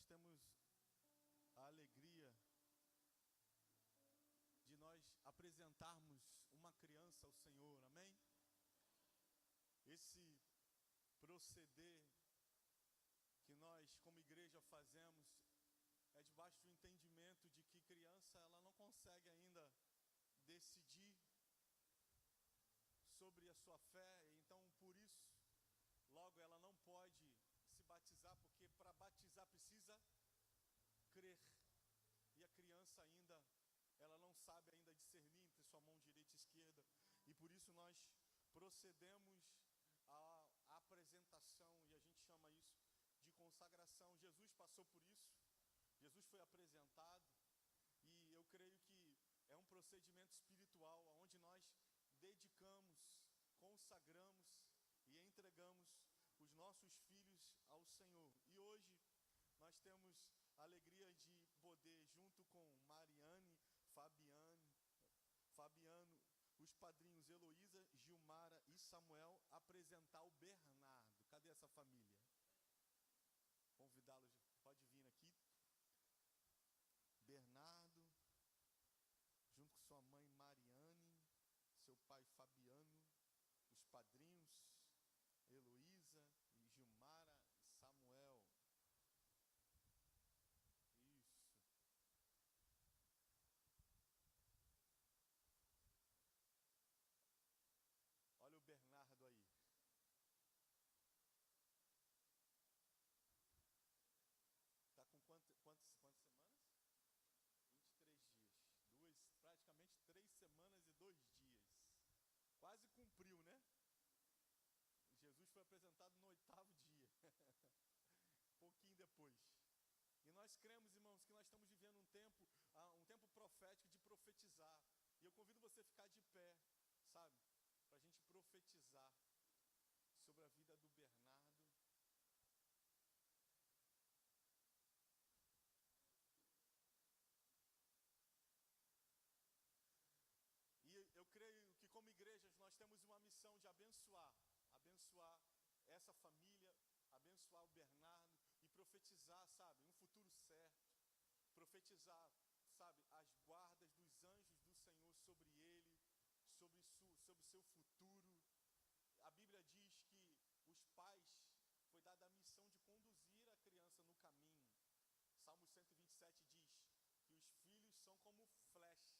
temos a alegria de nós apresentarmos uma criança ao Senhor, amém? Esse proceder que nós como igreja fazemos é debaixo do entendimento de que criança ela não consegue ainda decidir sobre a sua fé, então por isso logo ela não pode se batizar, porque para batizar precisa crer, e a criança ainda ela não sabe ainda discernir entre sua mão direita e esquerda, e por isso nós procedemos à apresentação, e a gente chama isso de consagração. Jesus passou por isso, Jesus foi apresentado, e eu creio que é um procedimento espiritual, onde nós dedicamos, consagramos e entregamos os nossos filhos ao Senhor. E hoje nós temos a alegria de poder, junto com Mariane, Fabiano, os padrinhos Heloísa, Gilmara e Samuel, apresentar o Bernardo. Cadê essa família? Convidá-los, pode vir aqui. Bernardo, junto com sua mãe Mariane, seu pai Fabiano, os padrinhos Heloísa e Gilmara e Samuel. Isso. Olha o Bernardo aí. Está com quantas semanas? 23 dias. Praticamente 3 semanas e 2 dias. Quase cumpriu, né? Jesus foi apresentado no 8º dia. Pouquinho depois. E nós cremos, irmãos, que nós estamos vivendo um tempo profético de profetizar. E eu convido você a ficar de pé, sabe? Para a gente profetizar sobre a vida do Bernardo. E eu creio que como igrejas nós temos uma missão de abençoar essa família, abençoar o Bernardo e profetizar, sabe, um futuro certo. Profetizar, sabe, as guardas dos anjos do Senhor sobre ele, sobre o seu futuro. A Bíblia diz que os pais foi dada a missão de conduzir a criança no caminho. Salmo 127 diz que os filhos são como flechas.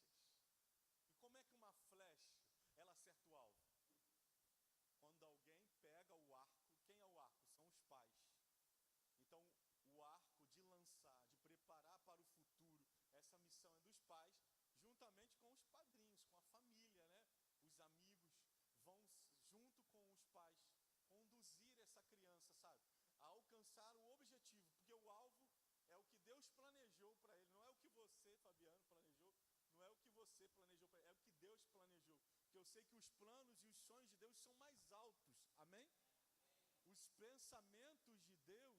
E como é que uma flecha, ela acerta o alvo? Quando alguém pega o arco, quem é o arco? São os pais. Então, o arco de lançar, de preparar para o futuro, essa missão é dos pais, juntamente com os padrinhos, com a família, né? Os amigos vão, junto com os pais, conduzir essa criança, sabe? A alcançar o objetivo, porque o alvo é o que Deus planejou para ele, não é o que você, Fabiano, planejou. Não é o que você planejou, é o que Deus planejou. Porque eu sei que os planos e os sonhos de Deus são mais altos. Amém? Os pensamentos de Deus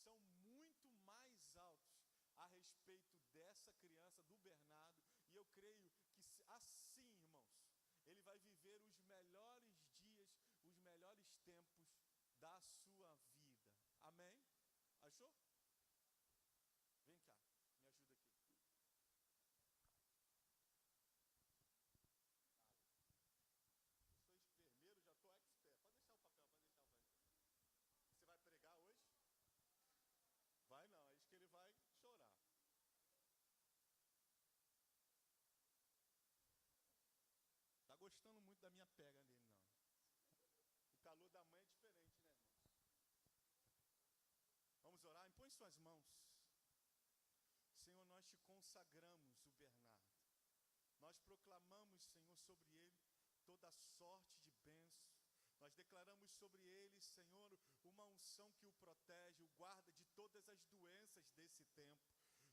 são muito mais altos a respeito dessa criança, do Bernardo. E eu creio que assim, irmãos, ele vai viver os melhores dias, os melhores tempos da sua vida. Amém? Achou? Vem cá, me ajuda aqui. Enfermeiro, já estou expert. Pode deixar o papel, Você vai pregar hoje? Vai não, é isso que ele vai chorar. Tá gostando muito da minha pega nele, não. O calor da mãe é diferente, né, irmãos? Vamos orar? Impõe suas mãos. Senhor, nós te consagramos o Bernardo. Nós proclamamos, Senhor, sobre ele toda sorte de bênção. Nós declaramos sobre ele, Senhor, uma unção que o protege, o guarda de todas as doenças desse tempo.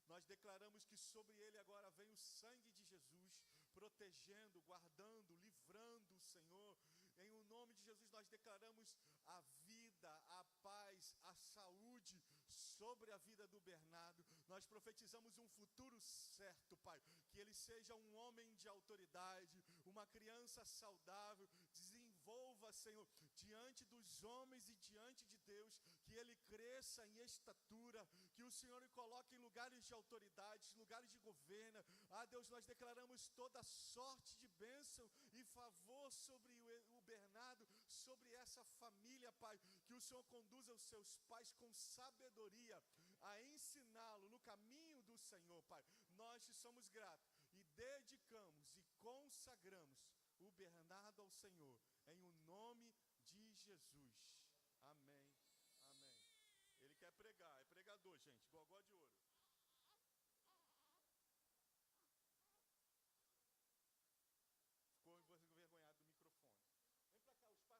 Nós declaramos que sobre ele agora vem o sangue de Jesus, protegendo, guardando, livrando o Senhor. Em o nome de Jesus nós declaramos a vida, a paz, a saúde sobre a vida do Bernardo. Nós profetizamos um futuro certo, Pai, que ele seja um homem de autoridade, uma criança saudável, desenvolva, Senhor, diante dos homens e diante de Deus, que ele cresça em estatura, que o o Senhor o coloque em lugares de autoridade, lugares de governo. Deus, nós declaramos toda sorte de bênção e favor sobre o Bernardo, sobre essa família, Pai. Que o Senhor conduza os seus pais com sabedoria, a ensiná-lo no caminho do Senhor, Pai. Nós te somos gratos e dedicamos e consagramos o Bernardo ao Senhor, em o nome de Jesus. Amém, amém. Ele quer pregar, é pregador, gente, gogó de ouro. Ficou envergonhado do microfone. Vem pra cá, os pais vão tirar foto.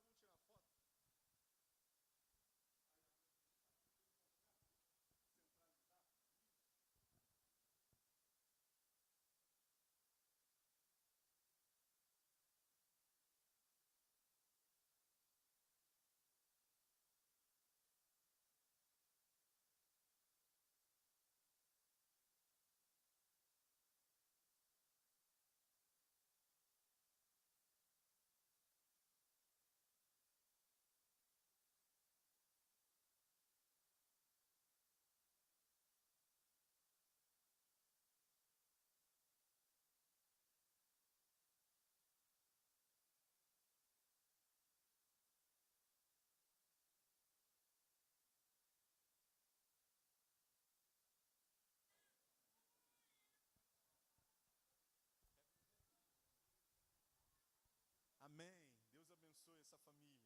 Amém. Deus abençoe essa família.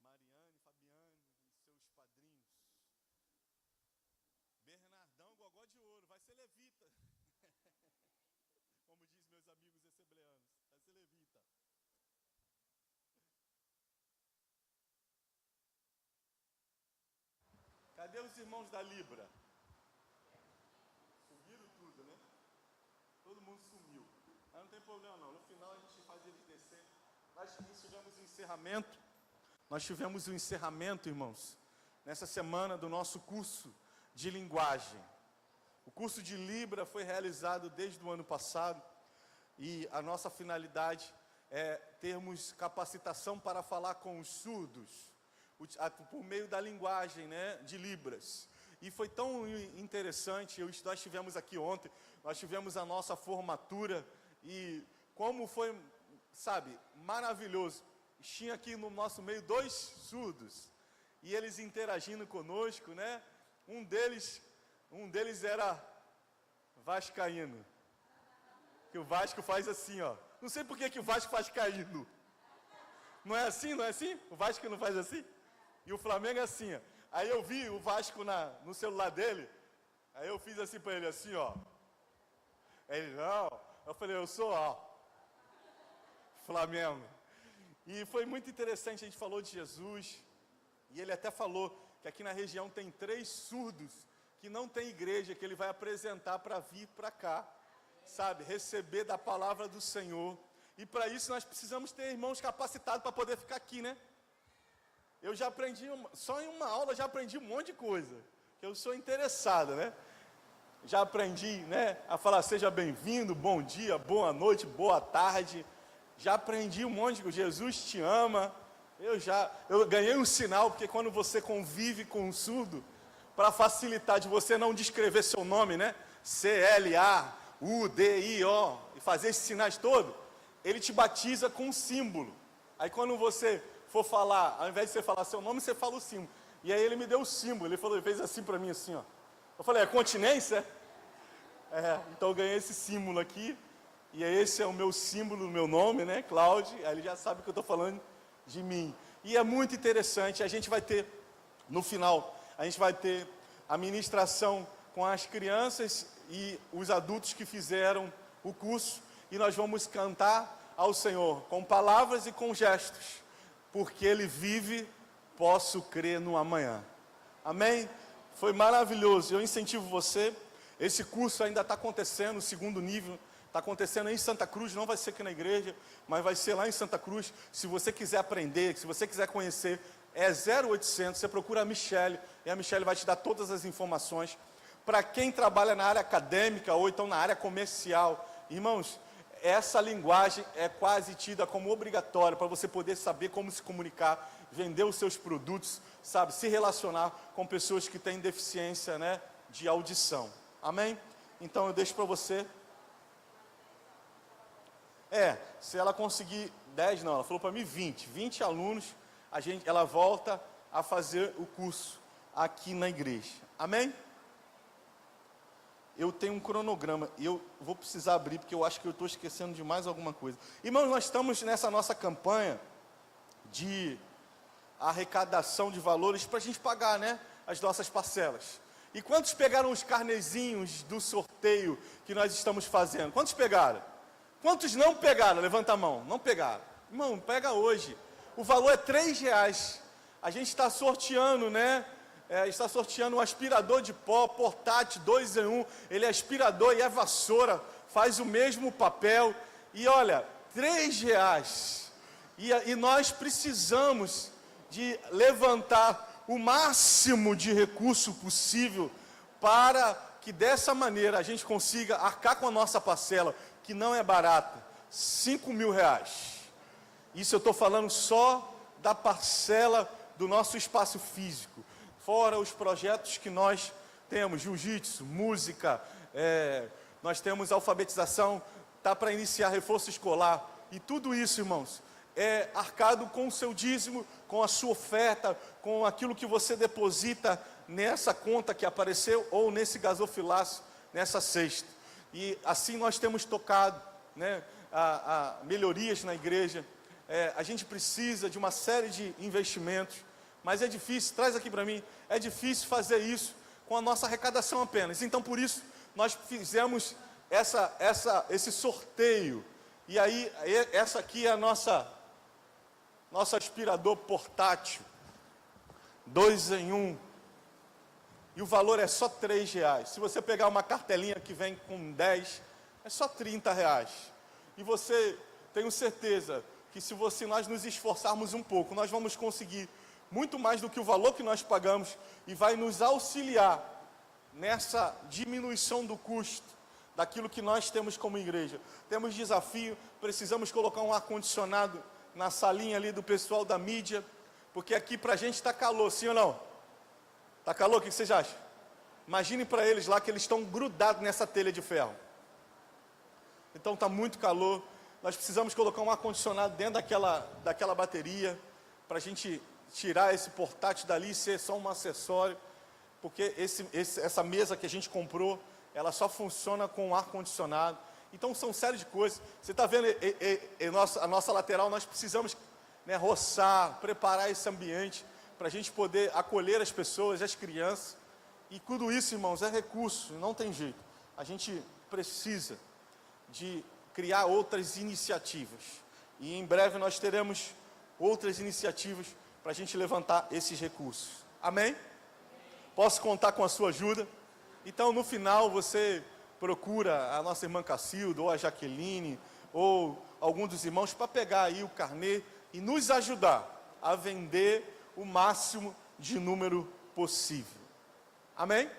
Mariane, Fabiane e seus padrinhos. Bernardão, gogó de ouro, vai ser levita. Como diz meus amigos assembleanos, vai ser levita. Cadê os irmãos da Libra? Sumiram tudo, né? Todo mundo sumiu. Mas não tem problema não, no final a gente faz eles descer. Nós tivemos o encerramento. Nós tivemos o encerramento, irmãos, nessa semana do nosso curso de linguagem. O curso de Libra foi realizado desde o ano passado e a nossa finalidade é termos capacitação para falar com os surdos, por meio da linguagem, né, de Libras. E foi tão interessante, nós tivemos aqui ontem, nós tivemos a nossa formatura e como foi, sabe, maravilhoso. Tinha aqui no nosso meio 2 surdos e eles interagindo conosco, né? Um deles era vascaíno. Que o Vasco faz assim, ó. Não sei por que o Vasco faz caindo. Não é assim, não é assim? O Vasco não faz assim? E o Flamengo é assim, ó. Aí eu vi o Vasco no celular dele, aí eu fiz assim para ele, assim, ó. Ele, não. Eu falei, eu sou, ó, Flamengo. E foi muito interessante, a gente falou de Jesus, e ele até falou que aqui na região tem 3 surdos que não tem igreja, que ele vai apresentar para vir para cá, sabe, receber da palavra do Senhor. E para isso nós precisamos ter irmãos capacitados para poder ficar aqui, né? Eu já aprendi, só em uma aula já aprendi um monte de coisa, que eu sou interessado, né? Já aprendi, né, a falar seja bem-vindo, bom dia, boa noite, boa tarde. Já aprendi um monte de coisa. Jesus te ama. Eu ganhei um sinal, porque quando você convive com um surdo, para facilitar de você não descrever seu nome, né? C-L-A-U-D-I-O, e fazer esses sinais todos, ele te batiza com um símbolo. Aí quando você for falar, ao invés de você falar seu nome, você fala o símbolo. E aí ele me deu o símbolo, ele fez assim para mim, assim, ó. Eu falei, é continência? Então eu ganhei esse símbolo aqui. E esse é o meu símbolo, o meu nome, né, Cláudio. Aí ele já sabe que eu estou falando de mim. E é muito interessante, a gente vai ter, no final, a gente vai ter a ministração com as crianças e os adultos que fizeram o curso. E nós vamos cantar ao Senhor com palavras e com gestos. Porque Ele vive, posso crer no amanhã. Amém? Foi maravilhoso. Eu incentivo você. Esse curso ainda está acontecendo, o 2º nível. Está acontecendo em Santa Cruz, não vai ser aqui na igreja, mas vai ser lá em Santa Cruz. Se você quiser aprender, se você quiser conhecer, é 0800, você procura a Michele, e a Michele vai te dar todas as informações. Para quem trabalha na área acadêmica, ou então na área comercial, irmãos, essa linguagem é quase tida como obrigatória, para você poder saber como se comunicar, vender os seus produtos, sabe, se relacionar com pessoas que têm deficiência, né, de audição. Amém? Então eu deixo para você. Se ela conseguir 10, não, ela falou para mim 20 alunos, ela volta a fazer o curso aqui na igreja. Amém? Eu tenho um cronograma, e eu vou precisar abrir, porque eu acho que eu estou esquecendo de mais alguma coisa. Irmãos, nós estamos nessa nossa campanha de arrecadação de valores para a gente pagar, né, as nossas parcelas. E quantos pegaram os carnezinhos do sorteio que nós estamos fazendo? Quantos pegaram? Quantos não pegaram? Levanta a mão. Não pegaram. Irmão, pega hoje. O valor é R$3. A gente está sorteando, né? Está sorteando um aspirador de pó portátil 2 em 1. Ele é aspirador e é vassoura. Faz o mesmo papel. E olha, R$3. E nós precisamos de levantar o máximo de recurso possível para que dessa maneira a gente consiga arcar com a nossa parcela, que não é barata, R$5.000. Isso eu estou falando só da parcela do nosso espaço físico, fora os projetos que nós temos, jiu-jitsu, música, nós temos alfabetização, está para iniciar reforço escolar, e tudo isso, irmãos, é arcado com o seu dízimo, com a sua oferta, com aquilo que você deposita nessa conta que apareceu, ou nesse gasofilaço, nessa cesta. E assim nós temos tocado, né, a melhorias na igreja. A gente precisa de uma série de investimentos, mas é difícil, traz aqui para mim, é difícil fazer isso com a nossa arrecadação apenas. Então, por isso, nós fizemos esse sorteio. E aí, essa aqui é a nosso aspirador portátil, 2 em 1. E o valor é só R$3. Se você pegar uma cartelinha que vem com 10, é só R$30. E você, tenho certeza, que se nós nos esforçarmos um pouco, nós vamos conseguir muito mais do que o valor que nós pagamos, e vai nos auxiliar nessa diminuição do custo, daquilo que nós temos como igreja. Temos desafio, precisamos colocar um ar-condicionado na salinha ali do pessoal da mídia, porque aqui pra gente está calor, sim ou não? Está calor? O que vocês acham? Imagine para eles lá que eles estão grudados nessa telha de ferro. Então está muito calor, nós precisamos colocar um ar-condicionado dentro daquela bateria, para a gente tirar esse portátil dali e ser só um acessório, porque essa mesa que a gente comprou, ela só funciona com ar-condicionado. Então são série de coisas. Você está vendo a nossa lateral, nós precisamos, né, roçar, preparar esse ambiente, para a gente poder acolher as pessoas, as crianças. E tudo isso, irmãos, é recurso, não tem jeito. A gente precisa de criar outras iniciativas. E em breve nós teremos outras iniciativas para a gente levantar esses recursos. Amém? Posso contar com a sua ajuda? Então, no final, você procura a nossa irmã Cacilda, ou a Jaqueline, ou algum dos irmãos, para pegar aí o carnê e nos ajudar a vender o máximo de número possível. Amém?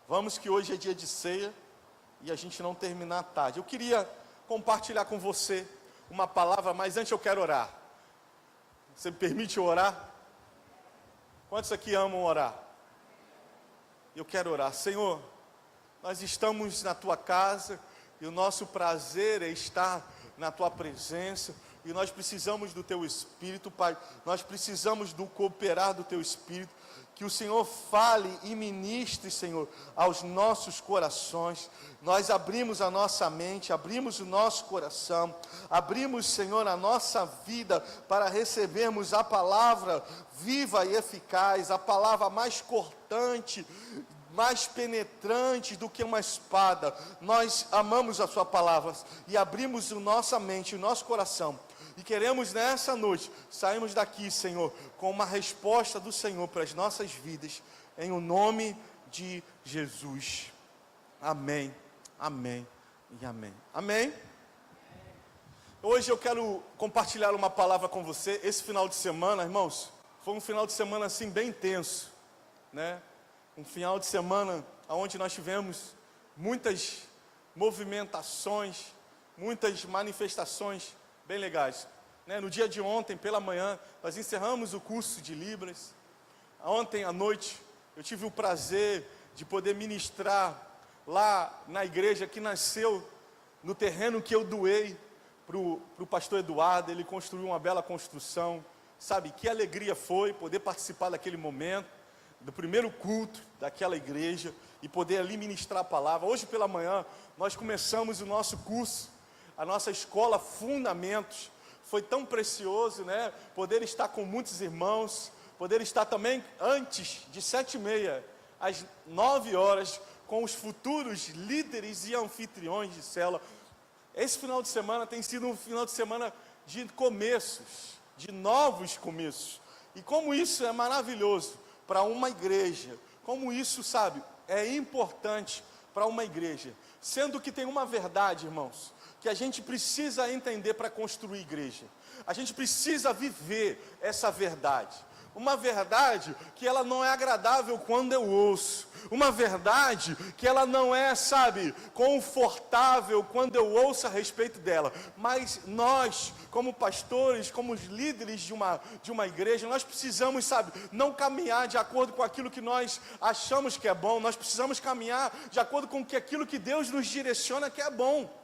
Vamos, que hoje é dia de ceia e a gente não terminar tarde. Eu queria compartilhar com você uma palavra, mas antes eu quero orar. Você me permite orar? Quantos aqui amam orar? Eu quero orar. Senhor, nós estamos na Tua casa e o nosso prazer é estar na Tua presença. E nós precisamos do Teu Espírito, Pai. Nós precisamos do cooperar do Teu Espírito. Que o Senhor fale e ministre, Senhor, aos nossos corações. Nós abrimos a nossa mente, abrimos o nosso coração, abrimos, Senhor, a nossa vida para recebermos a palavra viva e eficaz, a palavra mais cortante, mais penetrante do que uma espada. Nós amamos a Sua palavra e abrimos a nossa mente, o nosso coração. E queremos nessa noite, sairmos daqui, Senhor, com uma resposta do Senhor para as nossas vidas, em o nome de Jesus. Amém, amém e amém. Amém? Hoje eu quero compartilhar uma palavra com você. Esse final de semana, irmãos, foi um final de semana assim bem intenso, né? Um final de semana onde nós tivemos muitas movimentações, muitas manifestações bem legais. né, no dia de ontem, pela manhã, nós encerramos o curso de Libras. Ontem à noite, eu tive o prazer de poder ministrar lá na igreja que nasceu no terreno que eu doei para o pastor Eduardo. Ele construiu uma bela construção. Sabe, que alegria foi poder participar daquele momento, do primeiro culto daquela igreja, e poder ali ministrar a palavra. Hoje pela manhã, nós começamos o nosso curso, a nossa escola Fundamentos. Foi tão precioso, né, poder estar com muitos irmãos, poder estar também antes de 7h30, às 9 horas, com os futuros líderes e anfitriões de célula. Esse final de semana tem sido um final de semana de começos, de novos começos. E como isso é maravilhoso para uma igreja, como isso, sabe, é importante para uma igreja. Sendo que tem uma verdade, irmãos, que a gente precisa entender para construir igreja. A gente precisa viver essa verdade. Uma verdade que ela não é agradável quando eu ouço. Uma verdade que ela não é, sabe, confortável quando eu ouço a respeito dela. Mas nós, como pastores, como os líderes de uma igreja, nós precisamos, sabe, não caminhar de acordo com aquilo que nós achamos que é bom. Nós precisamos caminhar de acordo com aquilo que Deus nos direciona que é bom.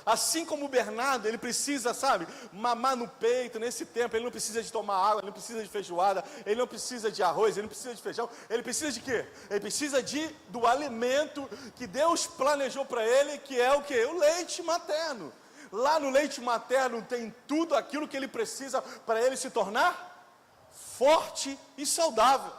Assim como o Bernardo, ele precisa, sabe, mamar no peito nesse tempo. Ele não precisa de tomar água, ele não precisa de feijoada, ele não precisa de arroz, ele não precisa de feijão. Ele precisa de quê? Ele precisa do alimento que Deus planejou para ele, que é o quê? O leite materno. Lá no leite materno tem tudo aquilo que ele precisa para ele se tornar forte e saudável.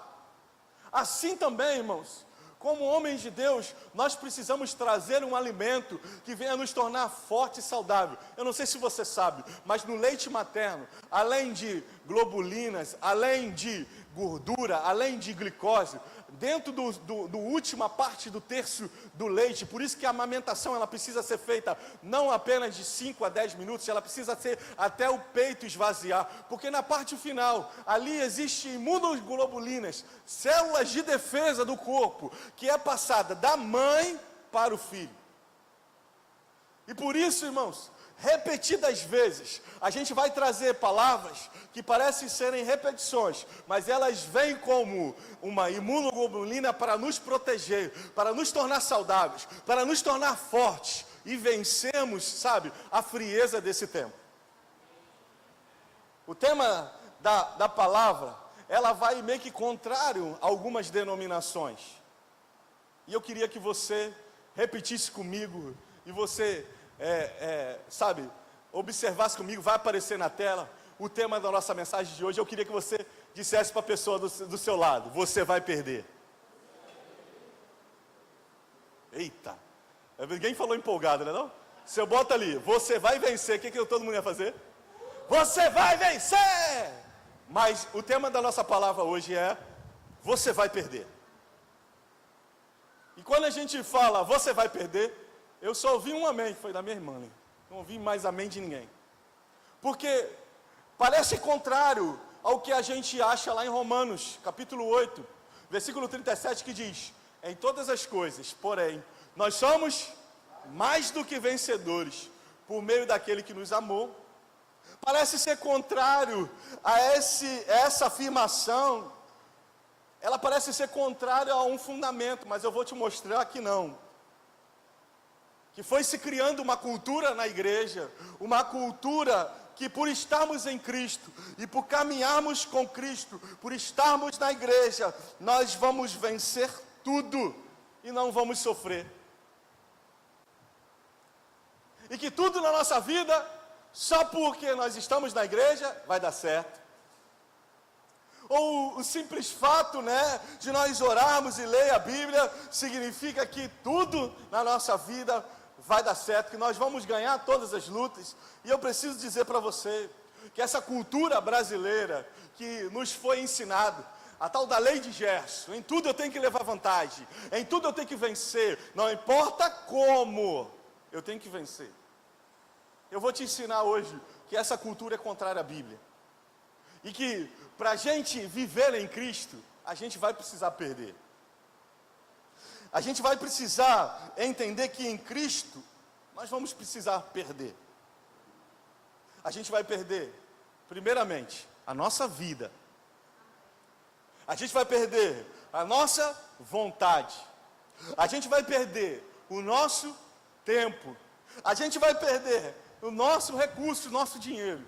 Assim também, irmãos, como homens de Deus, nós precisamos trazer um alimento que venha nos tornar forte e saudável. Eu não sei se você sabe, mas no leite materno, além de globulinas, além de gordura, além de glicose, dentro do última parte do terço do leite, por isso que a amamentação ela precisa ser feita não apenas de 5 a 10 minutos, ela precisa ser até o peito esvaziar, porque na parte final, ali existe imunoglobulinas, células de defesa do corpo, que é passada da mãe para o filho. E por isso, irmãos, repetidas vezes, a gente vai trazer palavras que parecem serem repetições, mas elas vêm como uma imunoglobulina para nos proteger, para nos tornar saudáveis, para nos tornar fortes e vencermos, sabe, a frieza desse tempo. O tema da palavra, ela vai meio que contrário a algumas denominações. E eu queria que você repetisse comigo e você sabe, observasse comigo, vai aparecer na tela o tema da nossa mensagem de hoje. Eu queria que você dissesse para a pessoa do seu lado: você vai perder. Eita, ninguém falou empolgado, né não? Se eu boto ali, você vai vencer, o que todo mundo ia fazer? Você vai vencer! Mas o tema da nossa palavra hoje é: você vai perder. E quando a gente fala, você vai perder, eu só ouvi um amém, que foi da minha irmã, né? Não ouvi mais amém de ninguém. Porque parece contrário ao que a gente acha lá em Romanos, capítulo 8, versículo 37, que diz: em todas as coisas, porém, nós somos mais do que vencedores, por meio daquele que nos amou. Parece ser contrário a essa afirmação. Ela parece ser contrária a um fundamento, mas eu vou te mostrar que não. Que foi se criando uma cultura na igreja, uma cultura que por estarmos em Cristo e por caminharmos com Cristo, por estarmos na igreja, nós vamos vencer tudo e não vamos sofrer. E que tudo na nossa vida, só porque nós estamos na igreja, vai dar certo. Ou o simples fato, né, de nós orarmos e ler a Bíblia, significa que tudo na nossa vida vai dar certo, que nós vamos ganhar todas as lutas. E eu preciso dizer para você, que essa cultura brasileira, que nos foi ensinado, a tal da lei de Gerson, em tudo eu tenho que levar vantagem, em tudo eu tenho que vencer, não importa como, eu tenho que vencer. Eu vou te ensinar hoje, que essa cultura é contrária à Bíblia. E que, para a gente viver em Cristo, a gente vai precisar perder. A gente vai precisar entender que em Cristo, nós vamos precisar perder. a gente vai perder, primeiramente, a nossa vida. A gente vai perder a nossa vontade. A gente vai perder o nosso tempo. A gente vai perder o nosso recurso, o nosso dinheiro.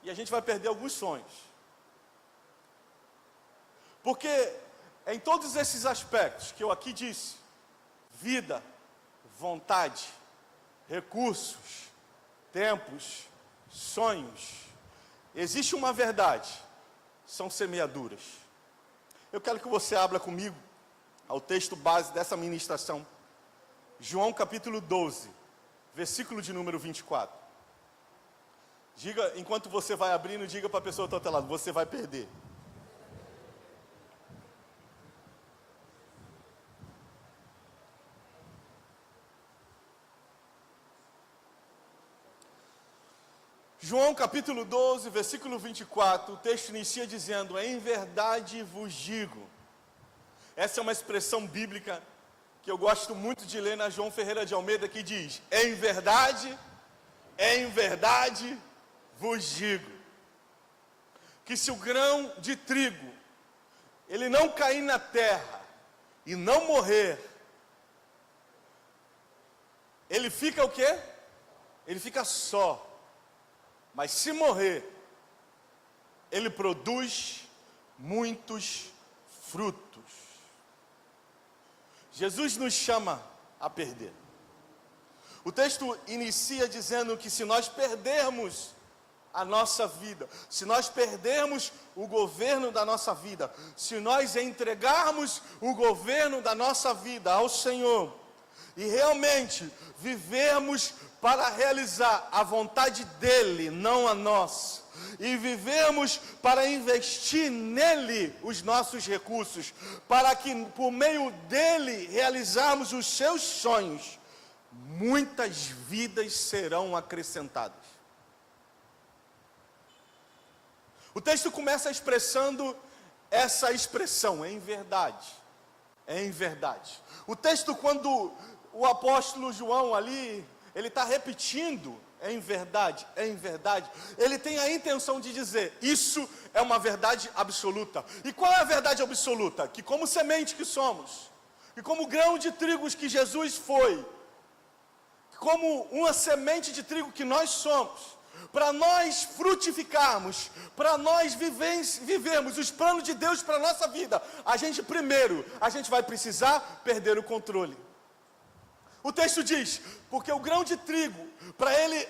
E a gente vai perder alguns sonhos. Porque em todos esses aspectos que eu aqui disse, vida, vontade, recursos, tempos, sonhos, existe uma verdade, são semeaduras. Eu quero que você abra comigo ao texto base dessa ministração, João capítulo 12, versículo de número 24. Diga, enquanto você vai abrindo, diga para a pessoa do outro lado, você vai perder. João capítulo 12, versículo 24, o texto inicia dizendo, em verdade vos digo. Essa é uma expressão bíblica que eu gosto muito de ler na João Ferreira de Almeida, que diz, em verdade vos digo, que se o grão de trigo, ele não cair na terra e não morrer, ele fica o quê? Ele fica só. Mas se morrer, ele produz muitos frutos. Jesus nos chama a perder. O texto inicia dizendo que se nós perdermos a nossa vida, se nós perdermos o governo da nossa vida, se nós entregarmos o governo da nossa vida ao Senhor, e realmente vivermos para realizar a vontade dEle, não a nossa, e vivemos para investir nele os nossos recursos, para que por meio dele realizarmos os seus sonhos, muitas vidas serão acrescentadas. O texto começa expressando essa expressão, em verdade, em verdade. O texto, quando o apóstolo João ali, ele está repetindo, em verdade, ele tem a intenção de dizer, isso é uma verdade absoluta. E qual é a verdade absoluta? Que como semente que somos, e como grão de trigo que Jesus foi, como uma semente de trigo que nós somos, para nós frutificarmos, para nós vivermos os planos de Deus para a nossa vida, a gente vai precisar perder o controle. O texto diz, porque o grão de trigo, para ele,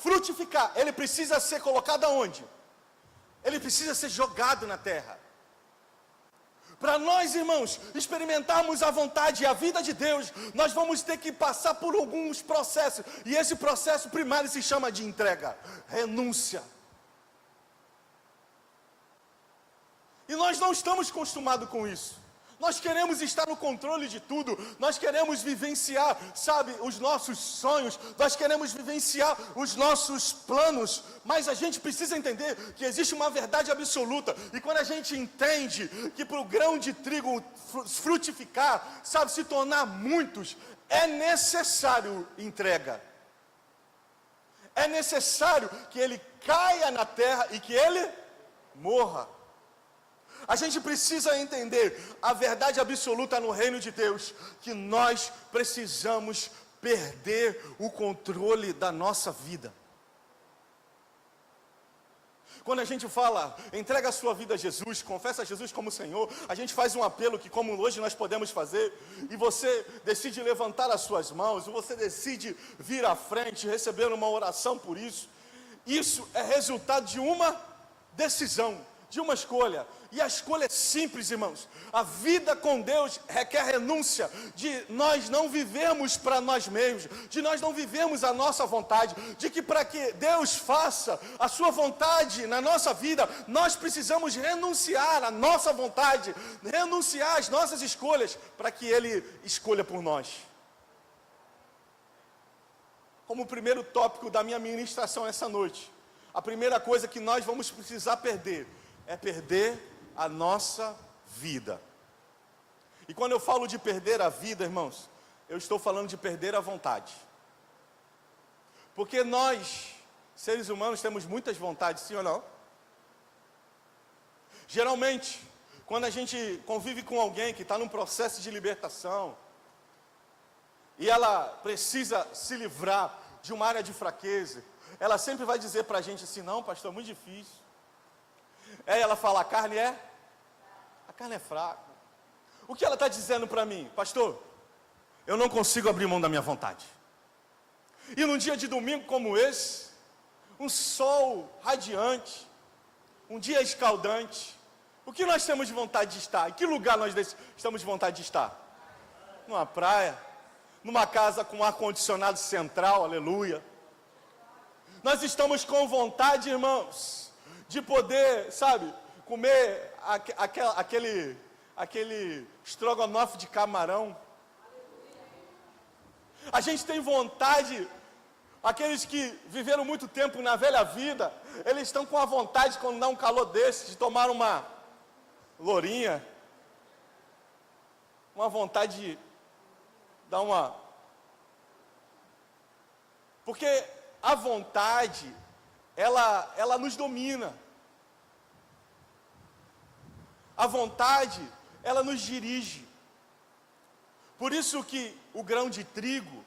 frutificar, ele precisa ser colocado aonde? Ele precisa ser jogado na terra. Para nós, irmãos, experimentarmos a vontade e a vida de Deus, nós vamos ter que passar por alguns processos. E esse processo primário se chama de entrega, renúncia. E nós não estamos acostumados com isso. Nós queremos estar no controle de tudo, nós queremos vivenciar, os nossos sonhos, nós queremos vivenciar os nossos planos, mas a gente precisa entender que existe uma verdade absoluta, e quando a gente entende que para o grão de trigo frutificar, se tornar muitos, é necessário entrega, é necessário que ele caia na terra e que ele morra. A gente precisa entender a verdade absoluta no reino de Deus, que nós precisamos perder o controle da nossa vida. Quando a gente fala, entrega a sua vida a Jesus, confessa a Jesus como Senhor, a gente faz um apelo que como hoje nós podemos fazer, e você decide levantar as suas mãos, e você decide vir à frente, receber uma oração por isso. Isso é resultado de uma decisão, de uma escolha, e a escolha é simples, irmãos. A vida com Deus requer renúncia, de nós não vivermos para nós mesmos, de nós não vivermos a nossa vontade, de que para que Deus faça a sua vontade na nossa vida, nós precisamos renunciar à nossa vontade, renunciar às nossas escolhas, para que Ele escolha por nós. Como primeiro tópico da minha ministração essa noite, a primeira coisa que nós vamos precisar perder, é perder a nossa vida. E quando eu falo de perder a vida, irmãos, eu estou falando de perder a vontade. Porque nós seres humanos temos muitas vontades, sim ou não? Geralmente, quando a gente convive com alguém que está num processo de libertação, e ela precisa se livrar de uma área de fraqueza, ela sempre vai dizer para a gente assim, não, pastor, é muito difícil. Aí ela fala, a carne é fraca. O que ela está dizendo para mim? Pastor, eu não consigo abrir mão da minha vontade. E num dia de domingo como esse, um sol radiante, um dia escaldante, o que nós temos de vontade de estar? Em que lugar nós estamos de vontade de estar? Numa praia, numa casa com ar-condicionado central, aleluia. Nós estamos com vontade, irmãos, de poder, sabe, comer aquele estrogonofe de camarão. A gente tem vontade, aqueles que viveram muito tempo na velha vida, eles estão com a vontade, quando dá um calor desse, de tomar uma lourinha, uma vontade de dar uma... Porque a vontade, ela nos domina. A vontade, ela nos dirige. Por isso que o grão de trigo,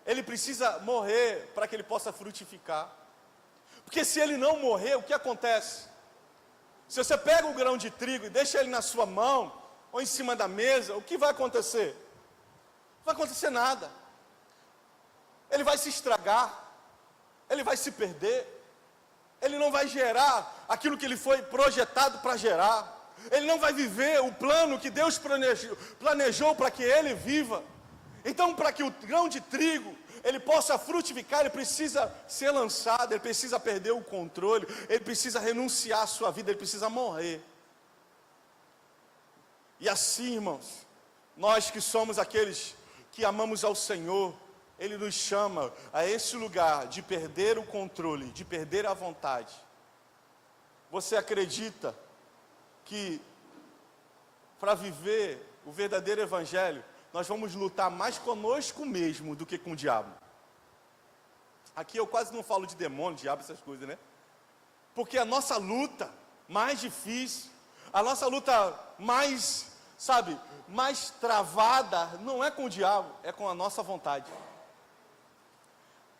ele precisa morrer para que ele possa frutificar. Porque se ele não morrer, o que acontece? Se você pega o grão de trigo e deixa ele na sua mão, ou em cima da mesa, o que vai acontecer? Não vai acontecer nada. Ele vai se estragar, ele vai se perder, ele não vai gerar aquilo que ele foi projetado para gerar. Ele não vai viver o plano que Deus planejou para que ele viva. Então, para que o grão de trigo ele possa frutificar, ele precisa ser lançado, ele precisa perder o controle, ele precisa renunciar à sua vida, ele precisa morrer. E assim, irmãos, nós que somos aqueles que amamos ao Senhor, Ele nos chama a esse lugar de perder o controle, de perder a vontade. Você acredita que para viver o verdadeiro evangelho, nós vamos lutar mais conosco mesmo do que com o diabo? Aqui eu quase não falo de demônio, diabo, essas coisas, né? Porque a nossa luta mais difícil, a nossa luta mais, sabe, mais travada, não é com o diabo, é com a nossa vontade.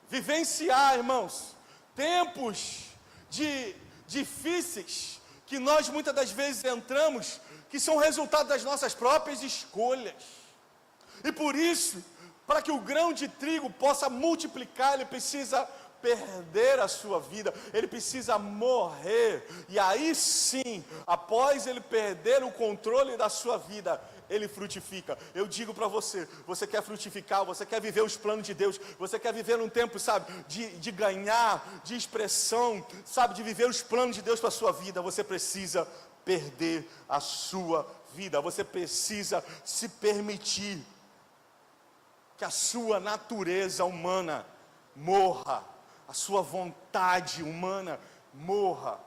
Vivenciar, irmãos, tempos difíceis, que nós muitas das vezes entramos, que são resultado das nossas próprias escolhas. E por isso, para que o grão de trigo possa multiplicar, ele precisa perder a sua vida, ele precisa morrer. E aí sim, após ele perder o controle da sua vida, ele frutifica. Eu digo para você, você quer frutificar, você quer viver os planos de Deus, você quer viver um tempo, sabe, de ganhar, de expressão, sabe, de viver os planos de Deus para a sua vida, você precisa perder a sua vida, você precisa se permitir que a sua natureza humana morra, a sua vontade humana morra.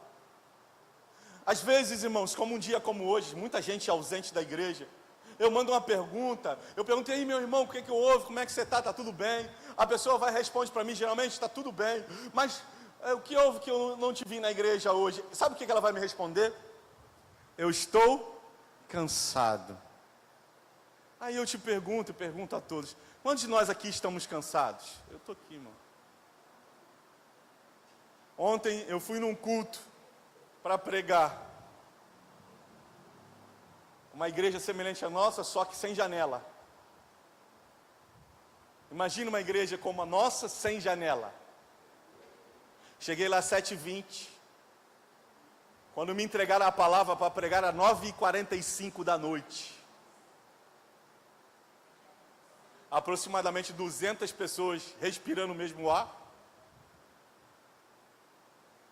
Às vezes, irmãos, como um dia como hoje, muita gente ausente da igreja, eu mando uma pergunta, eu pergunto, e aí meu irmão, o que houve, como é que você está, está tudo bem? A pessoa vai e responde para mim, geralmente, está tudo bem, mas o que houve que eu não te vi na igreja hoje? Sabe o que ela vai me responder? Eu estou cansado. Aí eu te pergunto e pergunto a todos, quantos de nós aqui estamos cansados? Eu estou aqui, irmão. Ontem eu fui num culto para pregar. Uma igreja semelhante à nossa, só que sem janela. Imagina uma igreja como a nossa, sem janela. Cheguei lá às 7h20. Quando me entregaram a palavra para pregar às 9h45 da noite. Aproximadamente 200 pessoas respirando o mesmo ar.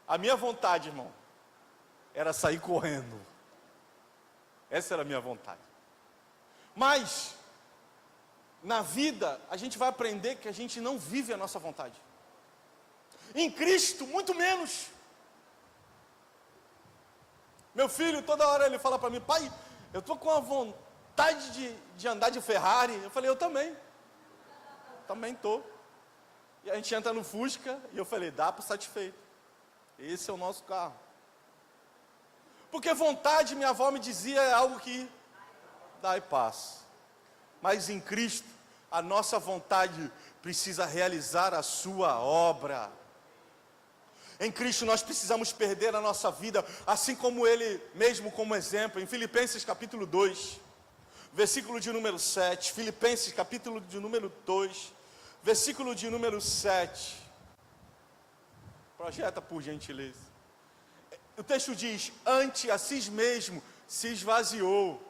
A minha vontade, irmão, era sair correndo. Essa era a minha vontade. Mas, na vida, a gente vai aprender que a gente não vive a nossa vontade. Em Cristo, muito menos. Meu filho, toda hora ele fala para mim, pai, eu estou com a vontade de andar de Ferrari. Eu falei, eu também. Também estou. E a gente entra no Fusca e eu falei, dá para satisfeito. Esse é o nosso carro. Porque vontade, minha avó me dizia, é algo que dá e paz. Mas em Cristo, a nossa vontade precisa realizar a sua obra. Em Cristo nós precisamos perder a nossa vida, assim como Ele mesmo como exemplo. Em Filipenses capítulo 2, versículo de número 7. Filipenses capítulo de número 2, versículo de número 7. Projeta por gentileza. O texto diz, ante a si mesmo se esvaziou,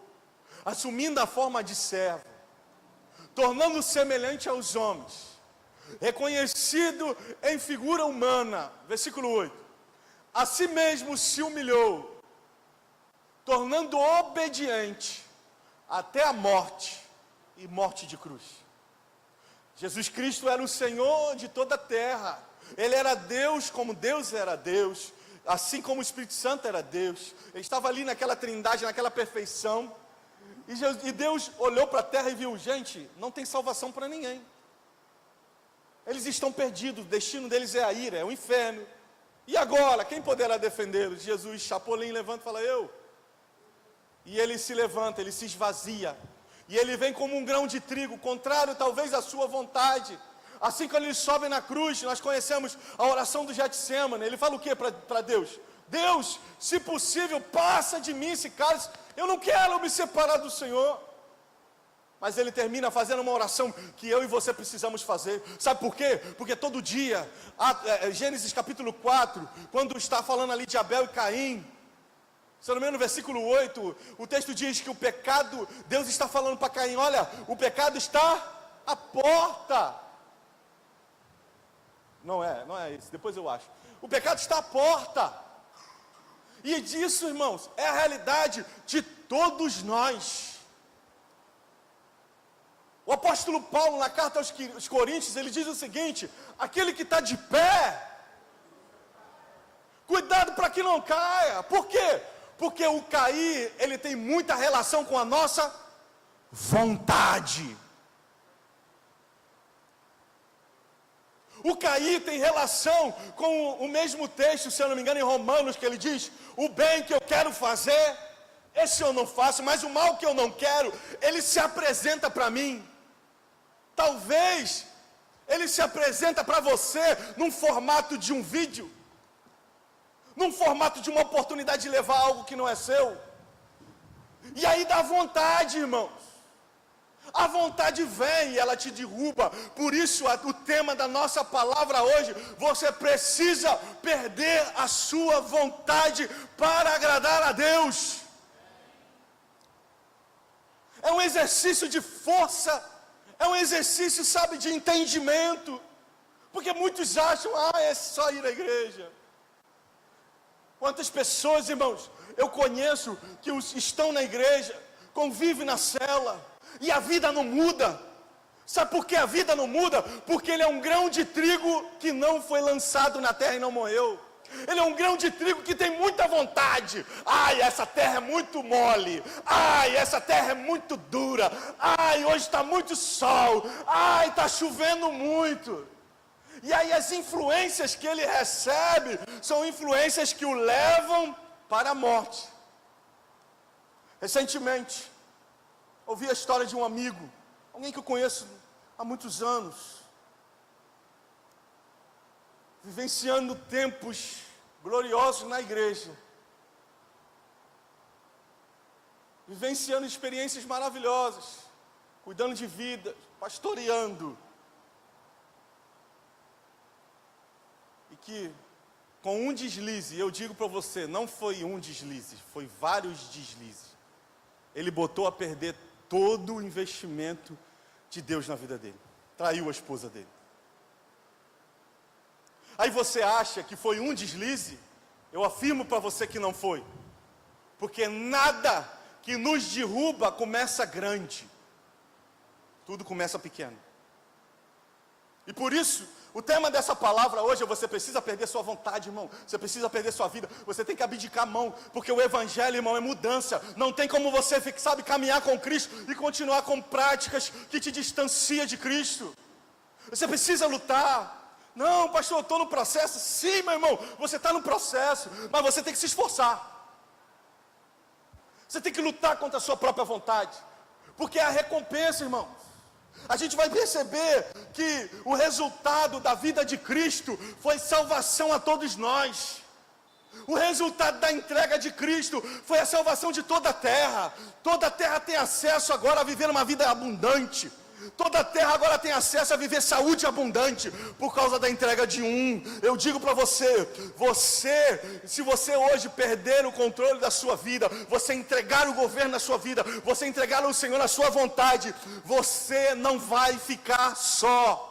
assumindo a forma de servo, tornando-se semelhante aos homens, reconhecido em figura humana, versículo 8, a si mesmo se humilhou, tornando obediente até a morte, e morte de cruz. Jesus Cristo era o Senhor de toda a terra, Ele era Deus como Deus era Deus, assim como o Espírito Santo era Deus, Ele estava ali naquela trindade, naquela perfeição, e Deus olhou para a terra e viu, gente, não tem salvação para ninguém. Eles estão perdidos, o destino deles é a ira, é o inferno. E agora, quem poderá defendê-los? Jesus, Chapolin, levanta e fala, eu. E ele se levanta, ele se esvazia. E ele vem como um grão de trigo, contrário talvez à sua vontade. Assim quando ele sobe na cruz, nós conhecemos a oração do Getsemane. Ele fala o que para Deus? Deus, se possível, passa de mim esse cálice. Eu não quero me separar do Senhor. Mas ele termina fazendo uma oração que eu e você precisamos fazer. Sabe por quê? Porque todo dia, Gênesis capítulo 4, quando está falando ali de Abel e Caim, se não me engano no versículo 8, o texto diz que o pecado, Deus está falando para Caim, olha, o pecado está à porta. Não é isso, depois eu acho. O pecado está à porta. E disso, irmãos, é a realidade de todos nós. O apóstolo Paulo, na carta aos Coríntios, ele diz o seguinte, aquele que está de pé, cuidado para que não caia. Por quê? Porque o cair, ele tem muita relação com a nossa vontade. O cair tem relação com o mesmo texto, se eu não me engano, em Romanos, que ele diz, o bem que eu quero fazer, esse eu não faço, mas o mal que eu não quero, ele se apresenta para mim. Talvez ele se apresenta para você num formato de um vídeo, num formato de uma oportunidade de levar algo que não é seu. E aí dá vontade, irmãos. A vontade vem e ela te derruba. Por isso o tema da nossa palavra hoje, você precisa perder a sua vontade para agradar a Deus. É um exercício de força. É um exercício, sabe, de entendimento. Porque muitos acham, é só ir à igreja. Quantas pessoas, irmãos, eu conheço que estão na igreja, convivem na cela, e a vida não muda. Sabe por que a vida não muda? Porque ele é um grão de trigo que não foi lançado na terra e não morreu. Ele é um grão de trigo que tem muita vontade. Ai, essa terra é muito mole. Ai, essa terra é muito dura. Ai, hoje está muito sol. Ai, está chovendo muito. E aí as influências que ele recebe são influências que o levam para a morte. Recentemente, ouvi a história de um amigo, alguém que eu conheço há muitos anos, vivenciando tempos gloriosos na igreja, vivenciando experiências maravilhosas, cuidando de vida, pastoreando, e que com um deslize, eu digo para você, não foi um deslize, foi vários deslizes, ele botou a perder todo o investimento de Deus na vida dele, traiu a esposa dele. Aí você acha que foi um deslize? Eu afirmo para você que não foi. Porque nada que nos derruba começa grande. Tudo começa pequeno. E por isso, o tema dessa palavra hoje é você precisa perder sua vontade, irmão. Você precisa perder sua vida. Você tem que abdicar a mão. Porque o evangelho, irmão, é mudança. Não tem como você, sabe, caminhar com Cristo e continuar com práticas que te distanciam de Cristo. Você precisa lutar. Não, pastor, eu estou no processo. Sim, meu irmão, você está no processo, mas você tem que se esforçar. Você tem que lutar contra a sua própria vontade, porque é a recompensa, irmão. A gente vai perceber que o resultado da vida de Cristo foi salvação a todos nós. O resultado da entrega de Cristo foi a salvação de toda a terra. Toda a terra tem acesso agora a viver uma vida abundante. Toda a terra agora tem acesso a viver saúde abundante por causa da entrega de um. Eu digo para você, se você hoje perder o controle da sua vida, você entregar o governo da sua vida, você entregar ao Senhor a sua vontade, você não vai ficar só.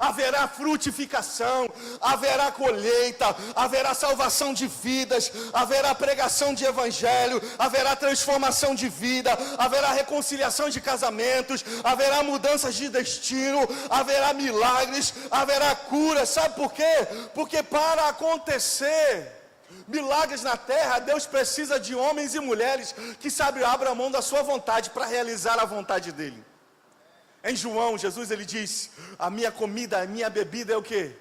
Haverá frutificação, haverá colheita, haverá salvação de vidas, haverá pregação de evangelho, haverá transformação de vida, haverá reconciliação de casamentos, haverá mudanças de destino, haverá milagres, haverá cura. Sabe por quê? Porque para acontecer milagres na terra, Deus precisa de homens e mulheres que sabem abrir mão da sua vontade para realizar a vontade dele. Em João, Jesus ele diz: a minha comida, a minha bebida é o quê?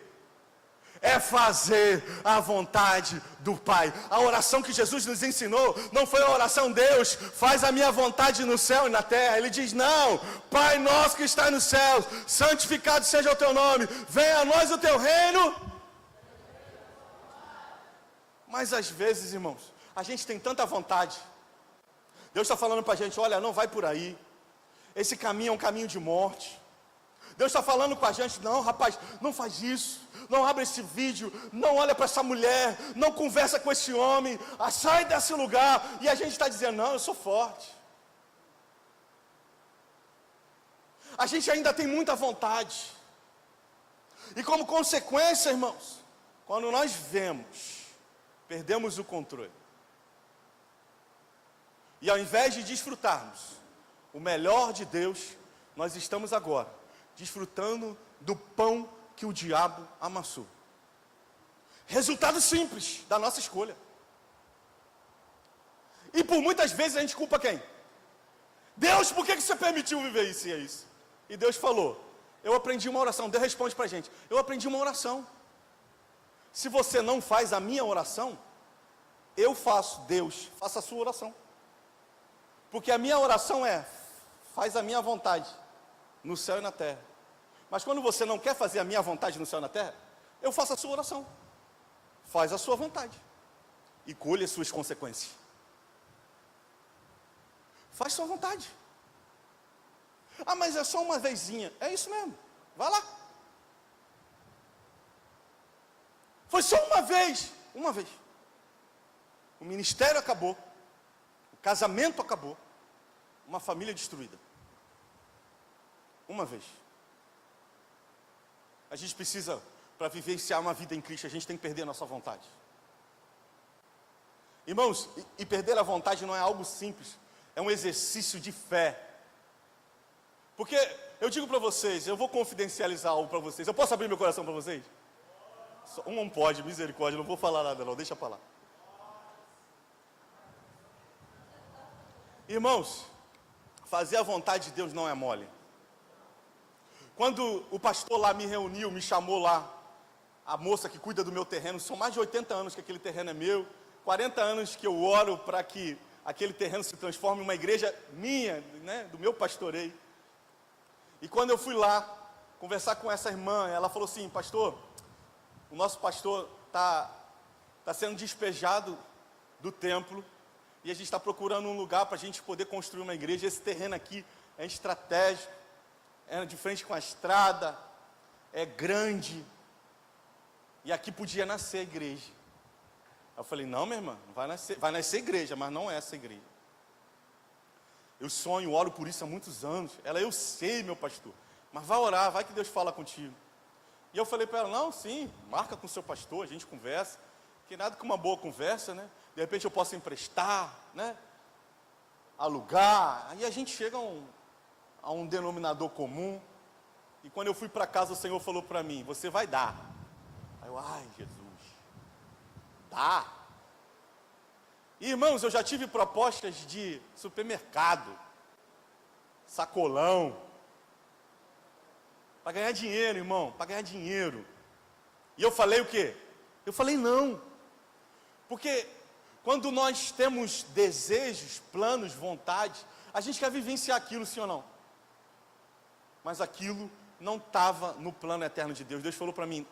É fazer a vontade do Pai. A oração que Jesus nos ensinou não foi a oração: Deus, faz a minha vontade no céu e na terra. Ele diz: não, Pai nosso que está nos céus, santificado seja o teu nome, venha a nós o teu reino. Mas às vezes, irmãos, a gente tem tanta vontade. Deus está falando para a gente: olha, não vai por aí. Esse caminho é um caminho de morte. Deus está falando com a gente: não, rapaz, não faz isso, não abre esse vídeo, não olha para essa mulher, não conversa com esse homem, sai desse lugar. E a gente está dizendo: não, eu sou forte. A gente ainda tem muita vontade. E como consequência, irmãos, quando nós perdemos o controle. E ao invés de desfrutarmos o melhor de Deus, nós estamos agora desfrutando do pão que o diabo amassou. Resultado simples da nossa escolha. E por muitas vezes a gente culpa quem? Deus, por que você permitiu viver isso e é isso? E Deus falou: eu aprendi uma oração. Deus responde para a gente: eu aprendi uma oração. Se você não faz a minha oração, eu faço. Deus, faça a sua oração. Porque a minha oração é: faz a minha vontade no céu e na terra. Mas quando você não quer fazer a minha vontade no céu e na terra, eu faço a sua oração. Faz a sua vontade e colhe as suas consequências. Faz sua vontade. Ah, mas é só uma vezinha. É isso mesmo, vai lá. Foi só uma vez. O ministério acabou, o casamento acabou, uma família destruída. Uma vez. A gente precisa, para vivenciar uma vida em Cristo, a gente tem que perder a nossa vontade. Irmãos, e perder a vontade não é algo simples, é um exercício de fé. Porque eu digo para vocês, eu vou confidencializar algo para vocês. Eu posso abrir meu coração para vocês? Um não pode, misericórdia, não vou falar nada não, deixa para lá. Irmãos, fazer a vontade de Deus não é mole. Quando o pastor lá me reuniu, me chamou lá, a moça que cuida do meu terreno, são mais de 80 anos que aquele terreno é meu, 40 anos que eu oro para que aquele terreno se transforme em uma igreja minha, né, do meu pastoreio. E quando eu fui lá conversar com essa irmã, ela falou assim: pastor, o nosso pastor está sendo despejado do templo, e a gente está procurando um lugar para a gente poder construir uma igreja. Esse terreno aqui é estratégico, é de frente com a estrada, é grande, e aqui podia nascer a igreja. Eu falei: não, minha irmã, vai nascer igreja, mas não é essa igreja. Eu sonho, oro por isso há muitos anos. Ela: eu sei, meu pastor, mas vai orar, vai que Deus fala contigo. E eu falei para ela: não, sim, marca com o seu pastor, a gente conversa, que nada com uma boa conversa, né? De repente eu posso emprestar, né? Alugar, aí a gente chega a um denominador comum. E quando eu fui para casa, o Senhor falou para mim: você vai dar. Aí eu: ai, Jesus, dá. Irmãos, eu já tive propostas de supermercado, sacolão. Para ganhar dinheiro, irmão, para ganhar dinheiro. E eu falei o quê? Eu falei não. Porque quando nós temos desejos, planos, vontade, a gente quer vivenciar aquilo, sim ou não? Mas aquilo não estava no plano eterno de Deus. Deus falou para mim,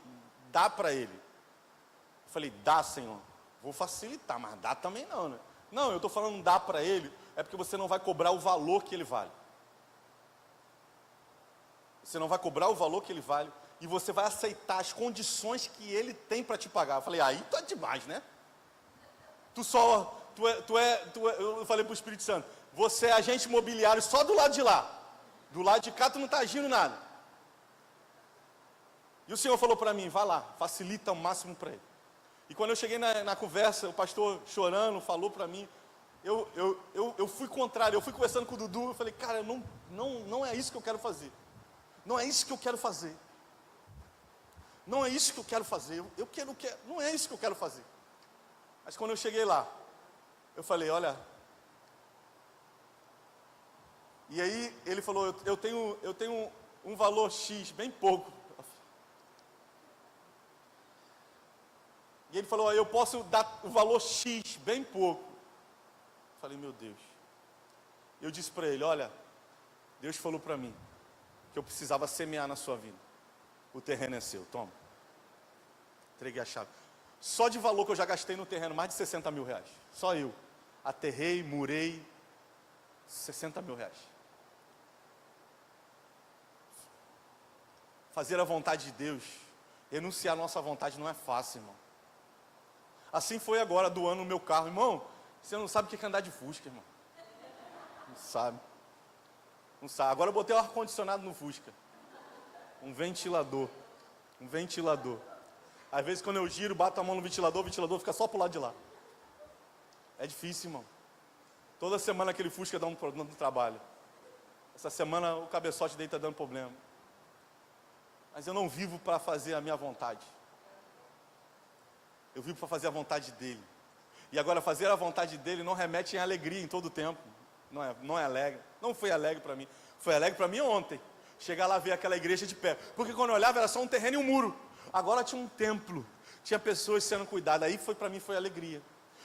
dá para ele. Eu falei, dá, Senhor. Vou facilitar, mas dá também não, né? Não, eu estou falando dá para ele, é porque você não vai cobrar o valor que ele vale. Você não vai cobrar o valor que ele vale, e você vai aceitar as condições que ele tem para te pagar. Eu falei, aí tu é demais, né? Eu falei para o Espírito Santo, você é agente imobiliário só do lado de lá. Do lado de cá tu não está agindo nada. E o Senhor falou para mim, vai lá, facilita o máximo para ele. E quando eu cheguei na conversa, o pastor chorando, falou para mim, eu fui contrário, eu fui conversando com o Dudu, eu falei, cara, não é isso que eu quero fazer. Não é isso que eu quero fazer. Não é isso que eu quero fazer. Não é isso que eu quero fazer. Mas quando eu cheguei lá, eu falei, olha. E aí ele falou, eu tenho um valor X, bem pouco. E ele falou, eu posso dar o valor X, bem pouco. Eu falei, meu Deus. Eu disse para ele, olha, Deus falou para mim que eu precisava semear na sua vida. O terreno é seu, toma. Entreguei a chave. Só de valor que eu já gastei no terreno, mais de 60 mil reais. Só eu. Aterrei, murei, 60 mil reais. Fazer a vontade de Deus, renunciar à nossa vontade não é fácil, irmão. Assim foi agora, doando o meu carro. Irmão, você não sabe o que é andar de Fusca, irmão. Não sabe. Não sabe. Agora eu botei o ar-condicionado no Fusca. Um ventilador. Às vezes quando eu giro, bato a mão no ventilador, o ventilador fica só pro lado de lá. É difícil, irmão. Toda semana aquele Fusca dá um problema no trabalho. Essa semana o cabeçote dele está dando problema. Mas eu não vivo para fazer a minha vontade. Eu vivo para fazer a vontade dele. E agora fazer a vontade dele não remete em alegria em todo o tempo. Não é alegre. Não foi alegre para mim. Foi alegre para mim ontem. Chegar lá e ver aquela igreja de pé. Porque quando eu olhava era só um terreno e um muro. Agora tinha um templo. Tinha pessoas sendo cuidadas. Aí para mim foi alegria.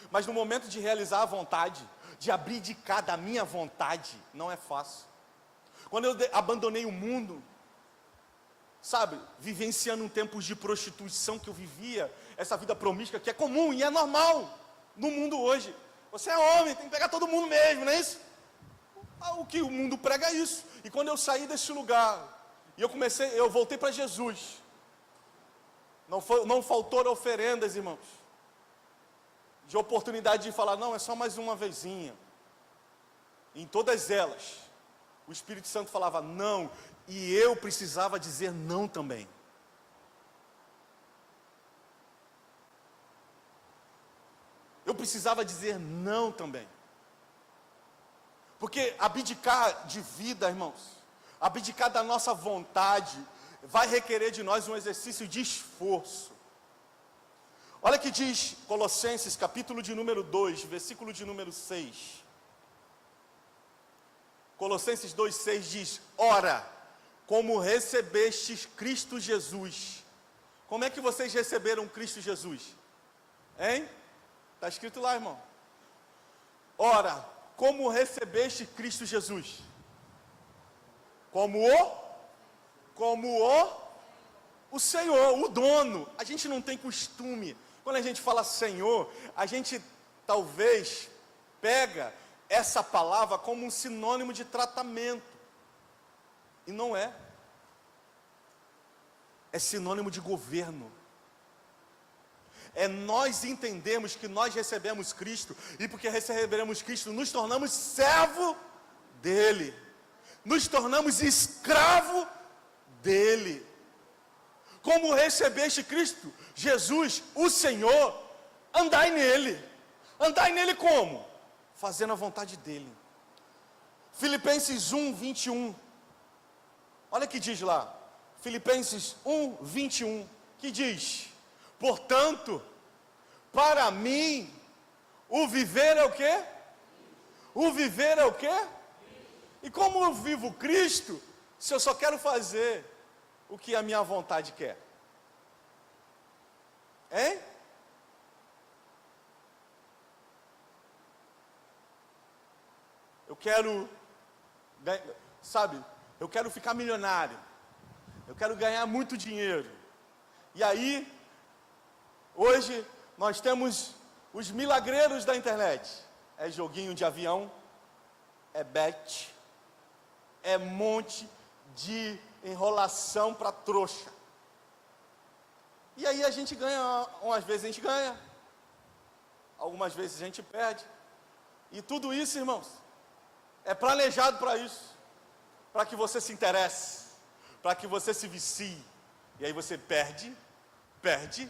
Mas no momento de realizar a vontade, de abdicar da minha vontade, não é fácil. Quando eu abandonei o mundo, sabe, vivenciando um tempo de prostituição que eu vivia, essa vida promíscua que é comum e é normal no mundo hoje. Você é homem, tem que pegar todo mundo mesmo, não é isso? O que o mundo prega é isso. E quando eu saí desse lugar, e eu voltei para Jesus, não faltou oferendas, irmãos, de oportunidade de falar, não, é só mais uma vezinha. Em todas elas, o Espírito Santo falava não, e eu precisava dizer não também. Eu precisava dizer não também. Porque abdicar de vida, irmãos, abdicar da nossa vontade, vai requerer de nós um exercício de esforço. Olha que diz Colossenses, capítulo de número 2, versículo de número 6. Colossenses 2,6 diz, ora, como recebestes Cristo Jesus. Como é que vocês receberam Cristo Jesus? Hein? Está escrito lá, irmão. Ora, como recebeste Cristo Jesus? Como o Senhor, o dono. A gente não tem costume. Quando a gente fala Senhor, a gente talvez pega essa palavra como um sinônimo de tratamento. E não é. É sinônimo de governo. É nós entendemos que nós recebemos Cristo, e porque recebemos Cristo, nos tornamos servo dele. Nos tornamos escravo dele. Como recebeste Cristo, Jesus, o Senhor, andai nele. Andai nele como? Fazendo a vontade dele. Filipenses 1, 21. Olha o que diz lá. Filipenses 1, 21. Que diz, portanto, para mim, o viver é o quê? O viver é o quê? E como eu vivo Cristo, se eu só quero fazer o que a minha vontade quer? Hein? Eu quero, sabe, eu quero ficar milionário. Eu quero ganhar muito dinheiro. E aí, hoje, nós temos os milagreiros da internet. É joguinho de avião, é bet, é monte de enrolação para trouxa. E aí a gente ganha, umas vezes a gente ganha, algumas vezes a gente perde. E tudo isso, irmãos, é planejado para isso, para que você se interesse, para que você se vicie. E aí você perde, perde,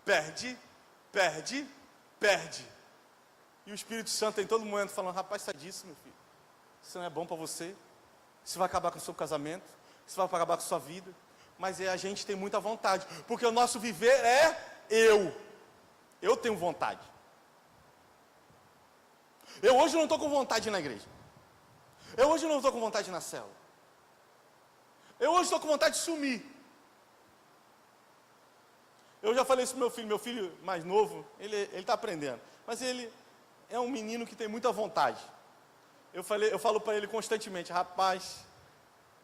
perde, perde, perde. E o Espírito Santo em todo momento falando: rapaz, sai disso, meu filho. Isso não é bom para você. Isso vai acabar com o seu casamento. Isso vai acabar com a sua vida. Mas a gente tem muita vontade. Porque o nosso viver é eu. Eu tenho vontade. Eu hoje não estou com vontade de ir na igreja. Eu hoje não estou com vontade de ir na célula. Eu hoje estou com vontade de sumir. Eu já falei isso para meu filho mais novo, ele está aprendendo. Mas ele é um menino que tem muita vontade. Eu falo para ele constantemente: rapaz,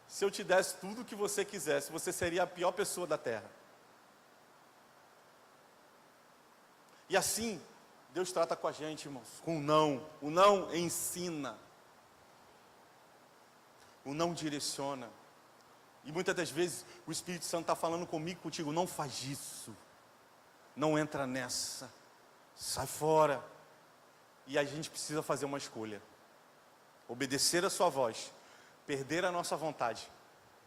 se eu te desse tudo o que você quisesse, você seria a pior pessoa da terra. E assim, Deus trata com a gente, irmãos, com o não. O não ensina. O não direciona. E muitas das vezes o Espírito Santo está falando comigo, contigo: não faz isso. Não entra nessa. Sai fora. E a gente precisa fazer uma escolha. Obedecer a sua voz, perder a nossa vontade,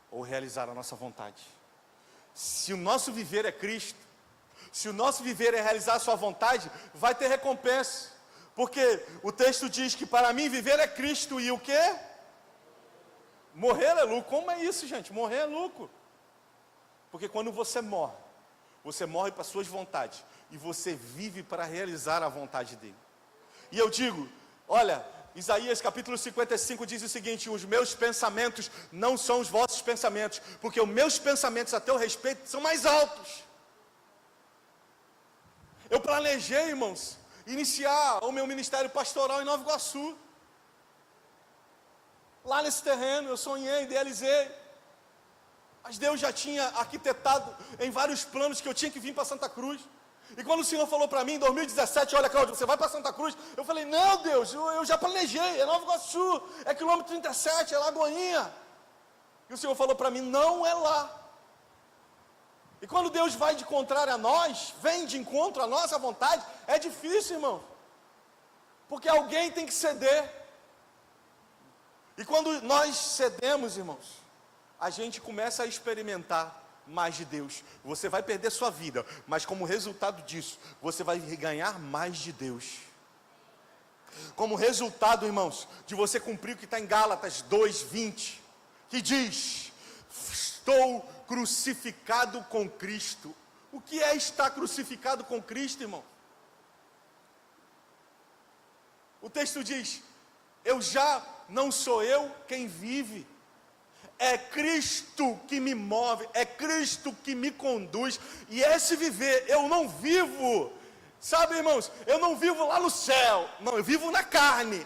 ou realizar a nossa vontade. Se o nosso viver é Cristo, se o nosso viver é realizar a sua vontade, vai ter recompensa. Porque o texto diz que para mim viver é Cristo e o quê? Morrer é lucro. Como é isso, gente? Morrer é lucro. Porque quando você morre para suas vontades, e você vive para realizar a vontade dele. E eu digo, olha, Isaías capítulo 55 diz o seguinte: os meus pensamentos não são os vossos pensamentos, porque os meus pensamentos a teu respeito são mais altos. Eu planejei, irmãos, iniciar o meu ministério pastoral em Nova Iguaçu. Lá nesse terreno, eu sonhei, idealizei. Mas Deus já tinha arquitetado em vários planos que eu tinha que vir para Santa Cruz. E quando o Senhor falou para mim em 2017, olha, Cláudio, você vai para Santa Cruz? Eu falei: não, Deus, eu já planejei, é Nova Iguaçu, é quilômetro 37, é Lagoinha. E o Senhor falou para mim: não é lá. E quando Deus vai de contrário a nós, vem de encontro à nossa vontade, é difícil, irmão. Porque alguém tem que ceder. E quando nós cedemos, irmãos, a gente começa a experimentar mais de Deus. Você vai perder sua vida, mas como resultado disso, você vai ganhar mais de Deus. Como resultado, irmãos, de você cumprir o que está em Gálatas 2:20, que diz: estou crucificado com Cristo. O que é estar crucificado com Cristo, irmão? O texto diz: eu já não sou eu quem vive, é Cristo que me move, é Cristo que me conduz. E esse viver, eu não vivo, sabe, irmãos, eu não vivo lá no céu, não, eu vivo na carne.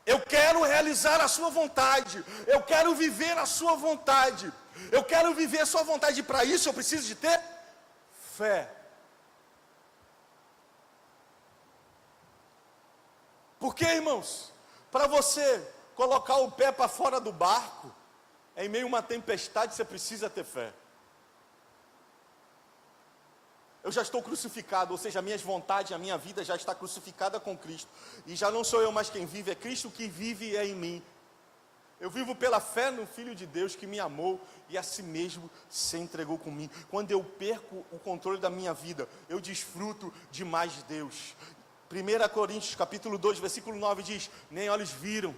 Eu quero realizar a sua vontade, eu quero viver a sua vontade, eu quero viver a sua vontade, e para isso eu preciso de ter fé. Porque, irmãos, para você colocar o pé para fora do barco, em meio a uma tempestade, você precisa ter fé. Eu já estou crucificado, ou seja, as minhas vontades, a minha vida já está crucificada com Cristo. E já não sou eu mais quem vive, é Cristo que vive em mim. Eu vivo pela fé no Filho de Deus que me amou e a si mesmo se entregou comigo. Quando eu perco o controle da minha vida, eu desfruto de mais de Deus. 1 Coríntios capítulo 2, versículo 9 diz: nem olhos viram,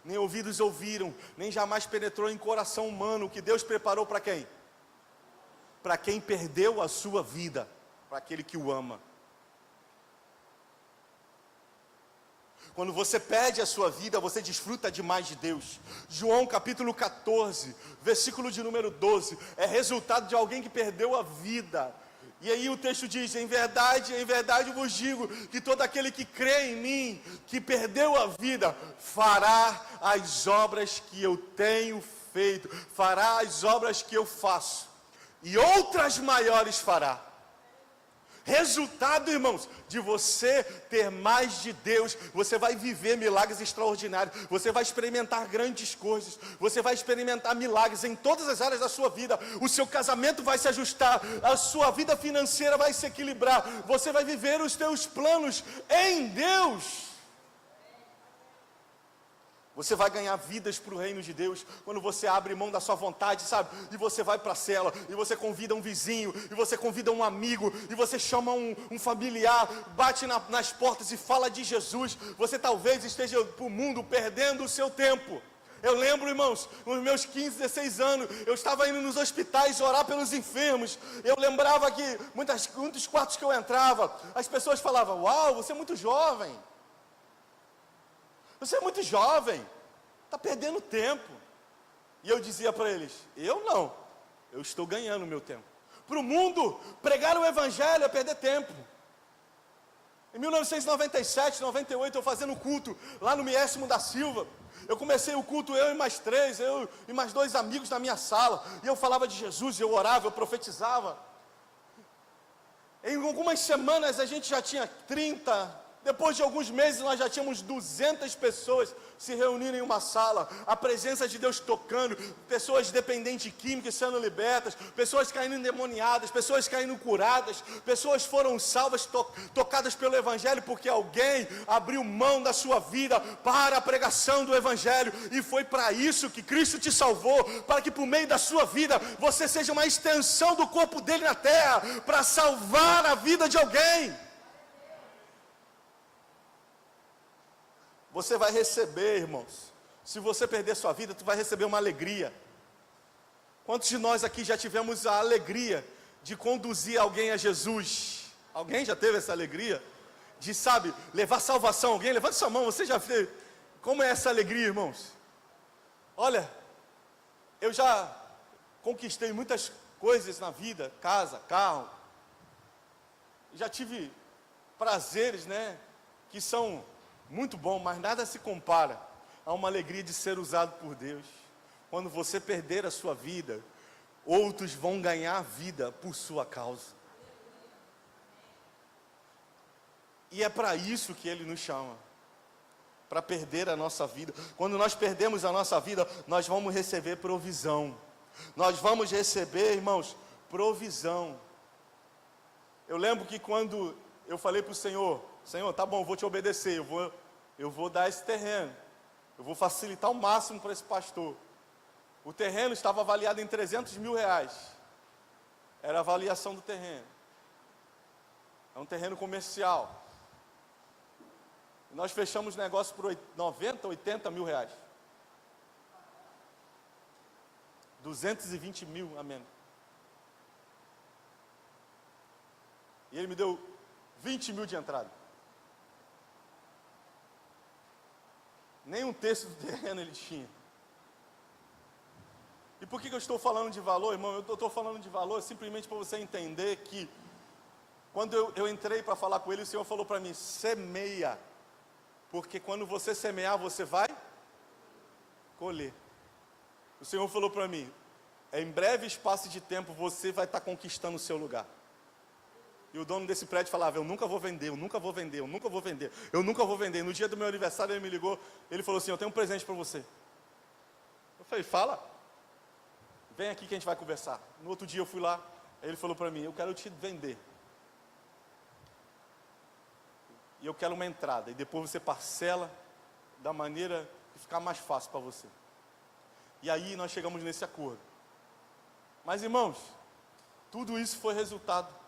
nem ouvidos ouviram, nem jamais penetrou em coração humano o que Deus preparou para quem? Para quem perdeu a sua vida, para aquele que o ama. Quando você perde a sua vida, você desfruta demais de Deus. João capítulo 14, versículo de número 12, é resultado de alguém que perdeu a vida. E aí o texto diz, em verdade eu vos digo, que todo aquele que crê em mim, que perdeu a vida, fará as obras que eu tenho feito, fará as obras que eu faço, e outras maiores fará. Resultado, irmãos, de você ter mais de Deus, você vai viver milagres extraordinários, você vai experimentar grandes coisas, você vai experimentar milagres em todas as áreas da sua vida, o seu casamento vai se ajustar, a sua vida financeira vai se equilibrar, você vai viver os teus planos em Deus. Você vai ganhar vidas para o reino de Deus, quando você abre mão da sua vontade, sabe? E você vai para a cela, e você convida um vizinho, e você convida um amigo, e você chama um familiar, bate nas portas e fala de Jesus. Você talvez esteja para o mundo perdendo o seu tempo. Eu lembro, irmãos, nos meus 15, 16 anos, eu estava indo nos hospitais orar pelos enfermos. Eu lembrava que muitos quartos que eu entrava, as pessoas falavam, uau, você é muito jovem. Você é muito jovem, está perdendo tempo. E eu dizia para eles, eu não, eu estou ganhando o meu tempo. Para o mundo, pregar o evangelho é perder tempo. Em 1997, 98, eu fazendo culto lá no Miésimo da Silva. Eu comecei o culto, eu e mais 2 amigos na minha sala. E eu falava de Jesus, eu orava, eu profetizava. Em algumas semanas a gente já tinha 30. Depois de alguns meses nós já tínhamos 200 pessoas se reunindo em uma sala, a presença de Deus tocando, pessoas dependentes de química sendo libertas, pessoas caindo endemoniadas, pessoas caindo curadas, pessoas foram salvas, tocadas pelo Evangelho, porque alguém abriu mão da sua vida para a pregação do Evangelho, e foi para isso que Cristo te salvou, para que por meio da sua vida, você seja uma extensão do corpo dele na terra, para salvar a vida de alguém. Você vai receber, irmãos, se você perder sua vida, tu vai receber uma alegria. Quantos de nós aqui já tivemos a alegria de conduzir alguém a Jesus? Alguém já teve essa alegria? De, sabe, levar salvação a alguém? Levante sua mão, você já fez? Como é essa alegria, irmãos? Olha, eu já conquistei muitas coisas na vida, casa, carro. Já tive prazeres, né, que são muito bom, mas nada se compara a uma alegria de ser usado por Deus. Quando você perder a sua vida, outros vão ganhar a vida por sua causa. E é para isso que Ele nos chama, para perder a nossa vida. Quando nós perdemos a nossa vida, nós vamos receber provisão. Nós vamos receber, irmãos, provisão. Eu lembro que quando eu falei para o Senhor, Senhor, tá bom, vou te obedecer, eu vou dar esse terreno, eu vou facilitar o máximo para esse pastor. O terreno estava avaliado em 300 mil reais, era a avaliação do terreno, é um terreno comercial. Nós fechamos o negócio por 90, 80 mil reais, 220 mil a menos. E ele me deu 20 mil de entrada. Nem um terço do terreno ele tinha. E por que eu estou falando de valor, irmão? Eu estou falando de valor simplesmente para você entender que quando eu entrei para falar com ele, o Senhor falou para mim, semeia. Porque quando você semear, você vai colher. O Senhor falou para mim, em breve espaço de tempo, você vai estar conquistando o seu lugar. E o dono desse prédio falava, eu nunca vou vender, eu nunca vou vender, eu nunca vou vender, eu nunca vou vender. No dia do meu aniversário ele me ligou, ele falou assim, eu tenho um presente para você. Eu falei, fala, vem aqui que a gente vai conversar. No outro dia eu fui lá, aí ele falou para mim, eu quero te vender. E eu quero uma entrada, e depois você parcela da maneira que ficar mais fácil para você. E aí nós chegamos nesse acordo. Mas irmãos, tudo isso foi resultado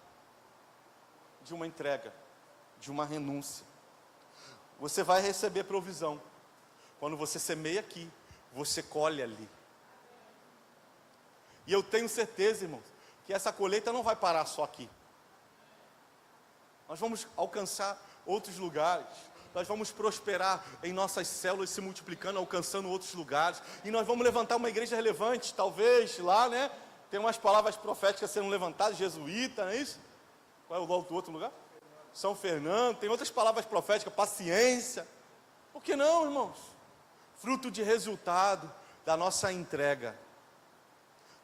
de uma entrega, de uma renúncia. Você vai receber provisão. Quando você semeia aqui, você colhe ali. E eu tenho certeza, irmãos, que essa colheita não vai parar só aqui. Nós vamos alcançar outros lugares. nós vamos prosperar em nossas células, se multiplicando, alcançando outros lugares, e nós vamos levantar uma igreja relevante, talvez lá, né? Tem umas palavras proféticas sendo levantadas, jesuíta, não é isso? Qual é o nome do outro lugar? São Fernando, tem outras palavras proféticas, paciência. Por que não, irmãos? Fruto de resultado da nossa entrega.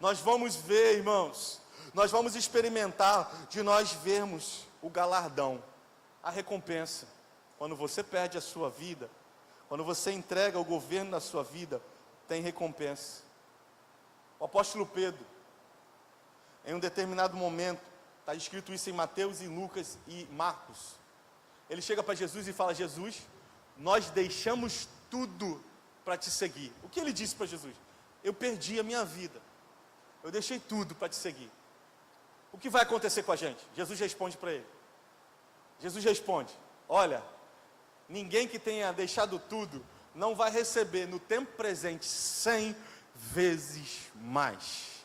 Nós vamos ver, irmãos, nós vamos experimentar de nós vermos o galardão, a recompensa. Quando você perde a sua vida, quando você entrega o governo da sua vida, tem recompensa. O apóstolo Pedro, em um determinado momento, está escrito isso em Mateus, em Lucas e Marcos, ele chega para Jesus e fala: Jesus, nós deixamos tudo para te seguir. O que ele disse para Jesus? Eu perdi a minha vida, eu deixei tudo para te seguir. O que vai acontecer com a gente? Jesus responde para ele. Jesus responde: olha, ninguém que tenha deixado tudo não vai receber no tempo presente 100 vezes mais.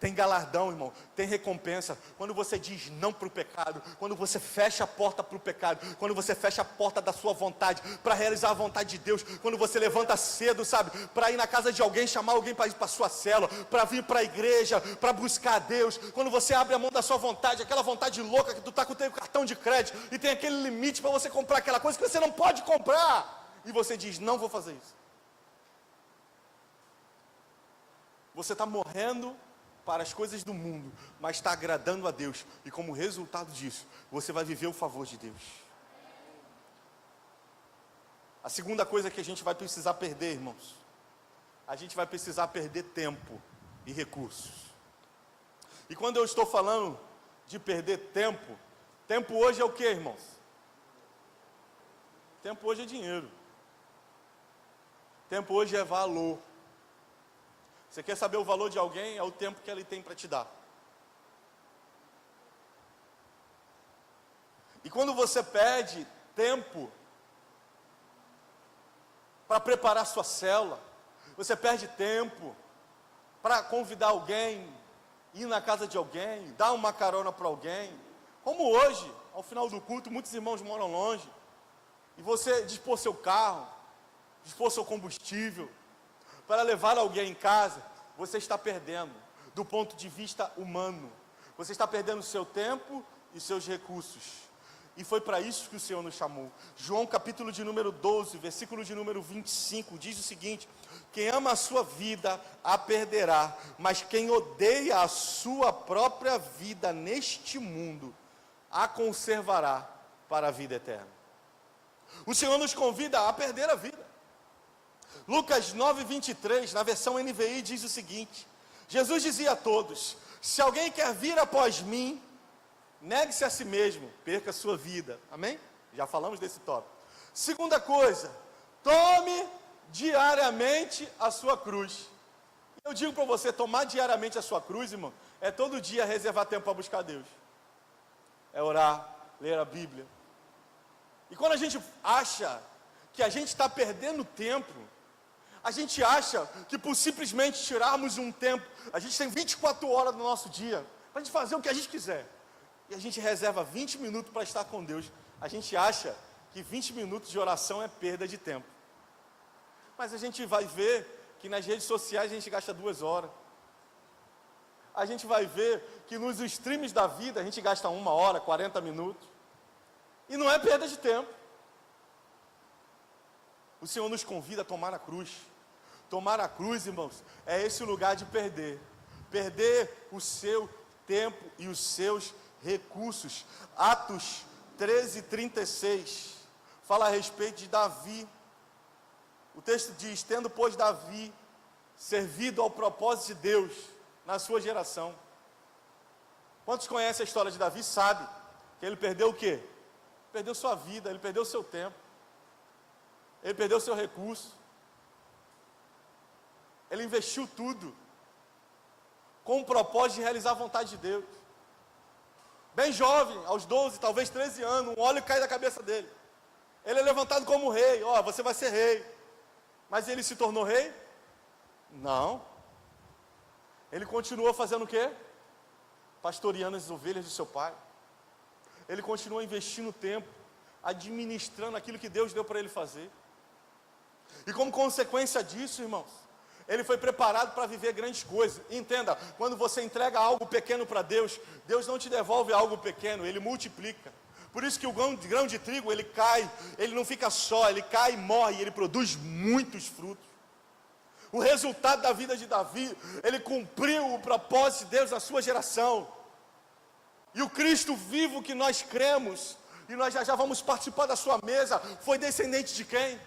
Tem galardão, irmão, tem recompensa. Quando você diz não para o pecado, quando você fecha a porta para o pecado, quando você fecha a porta da sua vontade para realizar a vontade de Deus, quando você levanta cedo, sabe, para ir na casa de alguém, chamar alguém para ir para a sua célula, para vir para a igreja, para buscar a Deus, quando você abre a mão da sua vontade, aquela vontade louca que tu está com o teu cartão de crédito e tem aquele limite para você comprar aquela coisa que você não pode comprar, e você diz: não vou fazer isso. Você está morrendo para as coisas do mundo, mas está agradando a Deus, e como resultado disso, você vai viver o favor de Deus. A segunda coisa que a gente vai precisar perder, irmãos, a gente vai precisar perder tempo e recursos. E quando eu estou falando de perder tempo, tempo hoje é o que, irmãos? Tempo hoje é dinheiro. Tempo hoje é valor. Você quer saber o valor de alguém? É o tempo que ele tem para te dar. E quando você perde tempo para preparar sua célula, você perde tempo para convidar alguém, ir na casa de alguém, dar uma carona para alguém, como hoje, ao final do culto, muitos irmãos moram longe, e você dispor seu carro, dispor seu combustível, para levar alguém em casa, você está perdendo, do ponto de vista humano. Você está perdendo o seu tempo e seus recursos. E foi para isso que o Senhor nos chamou. João capítulo de número 12, versículo de número 25, diz o seguinte: quem ama a sua vida, a perderá, mas quem odeia a sua própria vida neste mundo, a conservará para a vida eterna. O Senhor nos convida a perder a vida. Lucas 9, 23, na versão NVI, diz o seguinte: Jesus dizia a todos: se alguém quer vir após mim, negue-se a si mesmo, perca a sua vida. Amém? Já falamos desse tópico. Segunda coisa, tome diariamente a sua cruz. Eu digo para você, tomar diariamente a sua cruz, irmão, é todo dia reservar tempo para buscar Deus. É orar, ler a Bíblia. E quando a gente acha que a gente está perdendo tempo, a gente acha que por simplesmente tirarmos um tempo, a gente tem 24 horas no nosso dia, para a gente fazer o que a gente quiser, e a gente reserva 20 minutos para estar com Deus, a gente acha que 20 minutos de oração é perda de tempo. Mas a gente vai ver que nas redes sociais a gente gasta 2 horas. A gente vai ver que nos streams da vida a gente gasta 1 hora, 40 minutos. E não é perda de tempo. O Senhor nos convida a tomar a cruz. Tomar a cruz, irmãos, é esse lugar de perder. Perder o seu tempo e os seus recursos. Atos 13, 36 fala a respeito de Davi. O texto diz: tendo, pois, Davi servido ao propósito de Deus na sua geração. Quantos conhecem a história de Davi? Sabe que ele perdeu o quê? Perdeu sua vida, ele perdeu seu tempo, ele perdeu seu recurso, ele investiu tudo com o propósito de realizar a vontade de Deus. Bem jovem, aos 12, talvez 13 anos, um óleo cai da cabeça dele. Ele é levantado como rei. Ó, você vai ser rei. Mas ele se tornou rei? Não. Ele continuou fazendo o quê? Pastoreando as ovelhas de seu pai. Ele continua investindo tempo administrando aquilo que Deus deu para ele fazer. E como consequência disso, irmãos, ele foi preparado para viver grandes coisas. Entenda, quando você entrega algo pequeno para Deus, Deus não te devolve algo pequeno, Ele multiplica. Por isso que o grão de trigo, ele cai, ele não fica só, ele cai e morre, ele produz muitos frutos. O resultado da vida de Davi, ele cumpriu o propósito de Deus na sua geração. E o Cristo vivo que nós cremos, e nós já vamos participar da sua mesa, foi descendente de quem?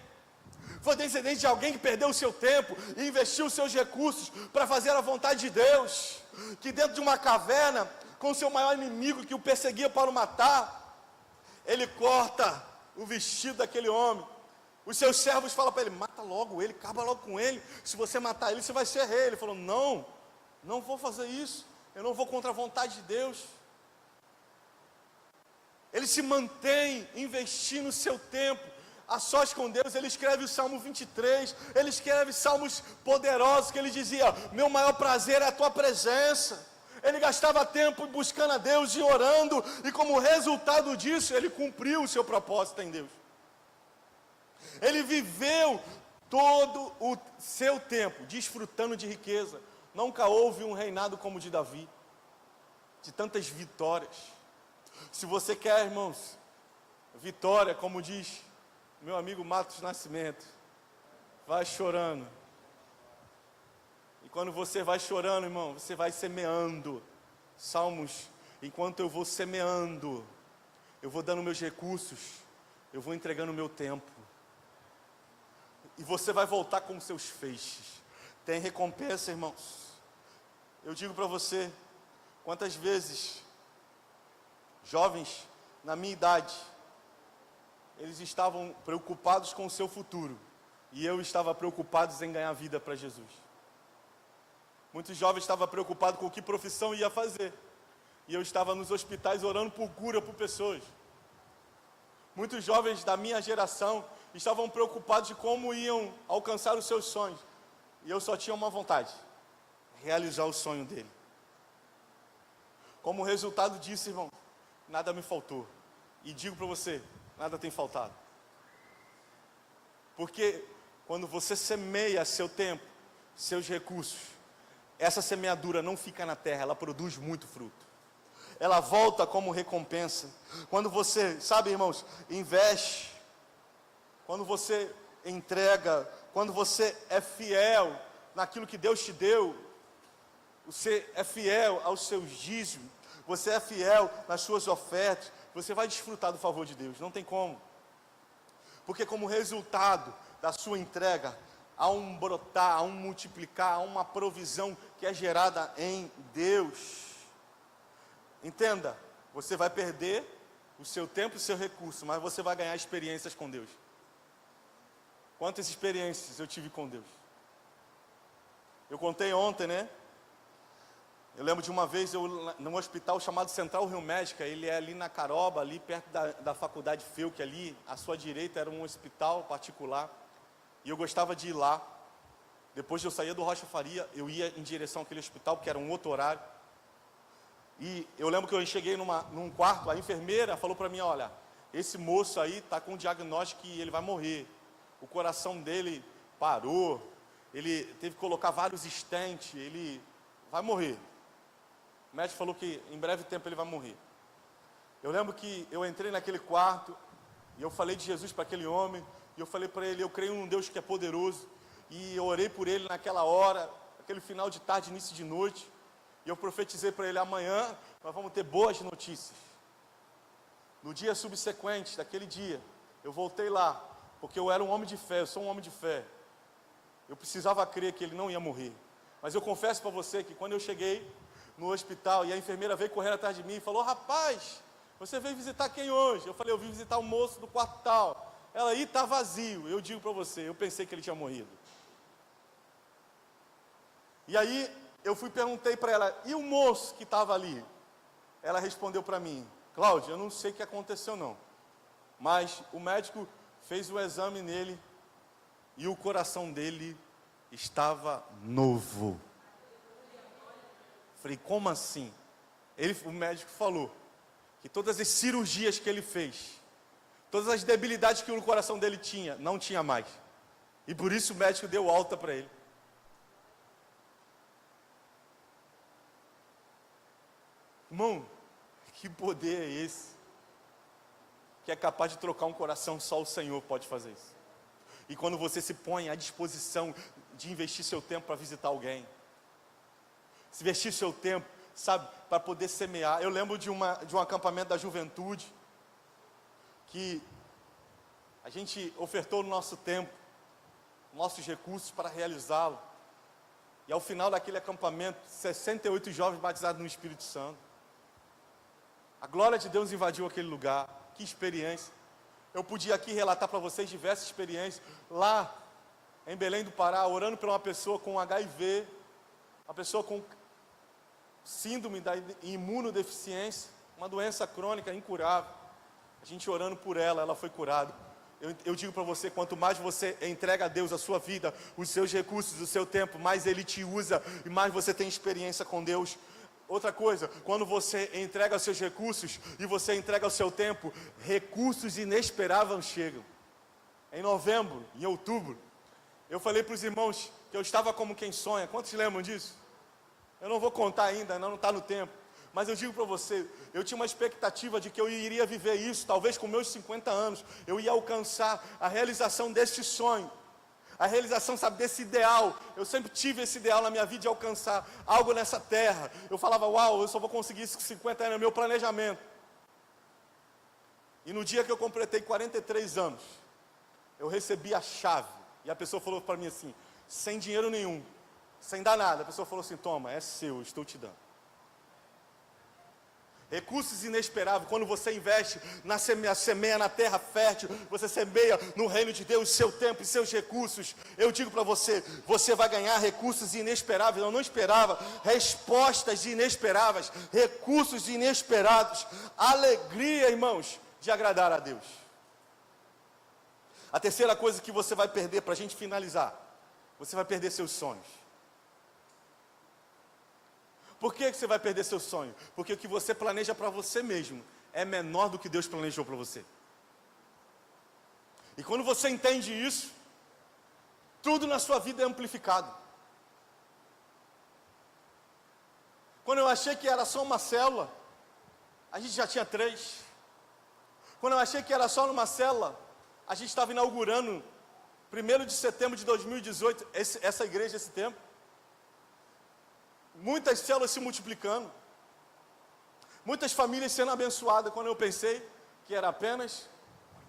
Foi descendente de alguém que perdeu o seu tempo e investiu os seus recursos para fazer a vontade de Deus. Que dentro de uma caverna, com o seu maior inimigo que o perseguia para o matar, ele corta o vestido daquele homem. Os seus servos falam para ele: mata logo ele, acaba logo com ele. Se você matar ele, você vai ser rei. Ele falou: não vou fazer isso. Eu não vou contra a vontade de Deus. Ele se mantém investindo o seu tempo a sós com Deus. Ele escreve o Salmo 23, ele escreve salmos poderosos, que ele dizia: meu maior prazer é a tua presença. Ele gastava tempo buscando a Deus e orando, e como resultado disso, ele cumpriu o seu propósito em Deus. Ele viveu todo o seu tempo desfrutando de riqueza. Nunca houve um reinado como o de Davi, de tantas vitórias. Se você quer, irmãos, vitória, como diz meu amigo Matos Nascimento, vai chorando. E quando você vai chorando, irmão, você vai semeando. Salmos, enquanto eu vou semeando, eu vou dando meus recursos, eu vou entregando o meu tempo. E você vai voltar com os seus feixes. Tem recompensa, irmãos. Eu digo para você, quantas vezes jovens na minha idade, eles estavam preocupados com o seu futuro, e eu estava preocupado em ganhar vida para Jesus. Muitos jovens estavam preocupados com que profissão ia fazer, e eu estava nos hospitais orando por cura por pessoas. Muitos jovens da minha geração estavam preocupados de como iam alcançar os seus sonhos, e eu só tinha uma vontade: realizar o sonho dele. Como resultado disso, irmão, nada me faltou. E digo para você, nada tem faltado. Porque quando você semeia seu tempo, seus recursos, essa semeadura não fica na terra, ela produz muito fruto. Ela volta como recompensa. Quando você, sabe, irmãos, investe, quando você entrega, quando você é fiel naquilo que Deus te deu, você é fiel aos seus dízimos, você é fiel nas suas ofertas, você vai desfrutar do favor de Deus, não tem como. Porque como resultado da sua entrega, há um brotar, há um multiplicar, há uma provisão que é gerada em Deus. Entenda, você vai perder o seu tempo e o seu recurso, mas você vai ganhar experiências com Deus. Quantas experiências eu tive com Deus? Eu contei ontem, né? Eu lembro de uma vez, num hospital chamado Central Rio Médica, ele é ali na Caroba, ali perto da faculdade FEUC, ali, à sua direita era um hospital particular, e eu gostava de ir lá. Depois de eu sair do Rocha Faria, eu ia em direção àquele hospital, porque era um outro horário. E eu lembro que eu cheguei num quarto, a enfermeira falou para mim: olha, esse moço aí está com um diagnóstico que ele vai morrer. O coração dele parou, ele teve que colocar vários stents, ele vai morrer. O médico falou que em breve tempo ele vai morrer. Eu lembro que eu entrei naquele quarto, e eu falei de Jesus para aquele homem, e eu falei para ele: eu creio num Deus que é poderoso, e eu orei por ele naquela hora, aquele final de tarde, início de noite, e eu profetizei para ele: amanhã nós vamos ter boas notícias. No dia subsequente, daquele dia, eu voltei lá, porque eu era um homem de fé, eu sou um homem de fé. Eu precisava crer que ele não ia morrer. Mas eu confesso para você que quando eu cheguei no hospital, e a enfermeira veio correr atrás de mim e falou: rapaz, você veio visitar quem hoje? Eu falei: eu vim visitar o moço do quarto tal. Ela: aí está vazio. Eu digo para você, eu pensei que ele tinha morrido. E aí eu perguntei para ela: e o moço que estava ali? Ela respondeu para mim: Cláudio, eu não sei o que aconteceu não, mas o médico fez o exame nele e o coração dele estava novo. Falei: como assim? O médico falou que todas as cirurgias que ele fez, Todas as debilidades que o coração dele tinha, não tinha mais. E por isso o médico deu alta para ele. Irmão, que poder é esse? Que é capaz de trocar um coração, só o Senhor pode fazer isso. E quando você se põe à disposição de investir seu tempo para visitar alguém, se investir seu tempo, sabe, para poder semear. Eu lembro de um acampamento da juventude, que a gente ofertou no nosso tempo, nossos recursos para realizá-lo. E ao final daquele acampamento, 68 jovens batizados no Espírito Santo. A glória de Deus invadiu aquele lugar. Que experiência. Eu podia aqui relatar para vocês diversas experiências. Lá em Belém do Pará, orando por uma pessoa com HIV, uma pessoa com síndrome da imunodeficiência, uma doença crônica incurável. A gente orando por ela, ela foi curada. Eu digo para você, quanto mais você entrega a Deus a sua vida, os seus recursos, o seu tempo, mais Ele te usa e mais você tem experiência com Deus. Outra coisa, quando você entrega os seus recursos e você entrega o seu tempo, recursos inesperados chegam. Em novembro, em outubro, eu falei para os irmãos que eu estava como quem sonha. Quantos lembram disso? Eu não vou contar ainda, não está no tempo. Mas eu digo para você, eu tinha uma expectativa de que eu iria viver isso, talvez com meus 50 anos, eu ia alcançar a realização desse sonho. A realização, sabe, desse ideal. Eu sempre tive esse ideal na minha vida de alcançar algo nessa terra. Eu falava, uau, eu só vou conseguir isso com 50 anos, é meu planejamento. E no dia que eu completei 43 anos, eu recebi a chave. E a pessoa falou para mim assim, sem dinheiro nenhum, sem dar nada. A pessoa falou assim, toma, é seu, eu estou te dando. Recursos inesperados, quando você investe, semeia na terra fértil, você semeia no reino de Deus, seu tempo e seus recursos. Eu digo para você, você vai ganhar recursos inesperados. Eu não esperava, respostas inesperadas, recursos inesperados, alegria, irmãos, de agradar a Deus. A terceira coisa que você vai perder, para a gente finalizar, você vai perder seus sonhos. Por que você vai perder seu sonho? Porque o que você planeja para você mesmo é menor do que Deus planejou para você. E quando você entende isso, tudo na sua vida é amplificado. Quando eu achei que era só uma célula, a gente já tinha 3. Quando eu achei que era só numa célula, a gente estava inaugurando, 1º de setembro de 2018, essa igreja, esse tempo. Muitas células se multiplicando, muitas famílias sendo abençoadas. Quando eu pensei que era apenas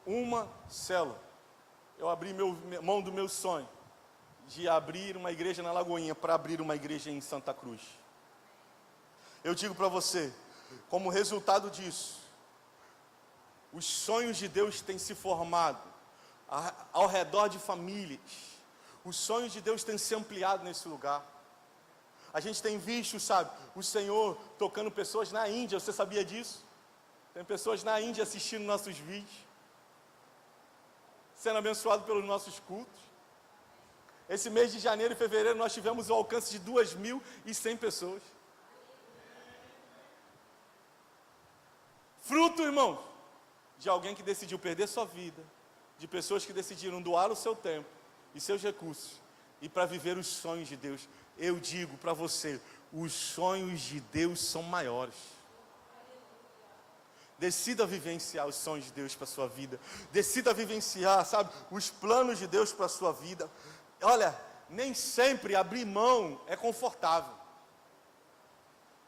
uma célula, eu abri mão do meu sonho de abrir uma igreja na Lagoinha para abrir uma igreja em Santa Cruz. Eu digo para você, como resultado disso, os sonhos de Deus têm se formado ao redor de famílias. Os sonhos de Deus têm se ampliado nesse lugar. A gente tem visto, sabe, o Senhor tocando pessoas na Índia. Você sabia disso? Tem pessoas na Índia assistindo nossos vídeos, sendo abençoado pelos nossos cultos. Esse mês de janeiro e fevereiro nós tivemos o alcance de 2.100 pessoas. Fruto, irmão, de alguém que decidiu perder sua vida, de pessoas que decidiram doar o seu tempo e seus recursos e para viver os sonhos de Deus. Eu digo para você, os sonhos de Deus são maiores. Decida vivenciar os sonhos de Deus para a sua vida. Decida vivenciar, sabe, os planos de Deus para a sua vida. Olha, nem sempre abrir mão é confortável.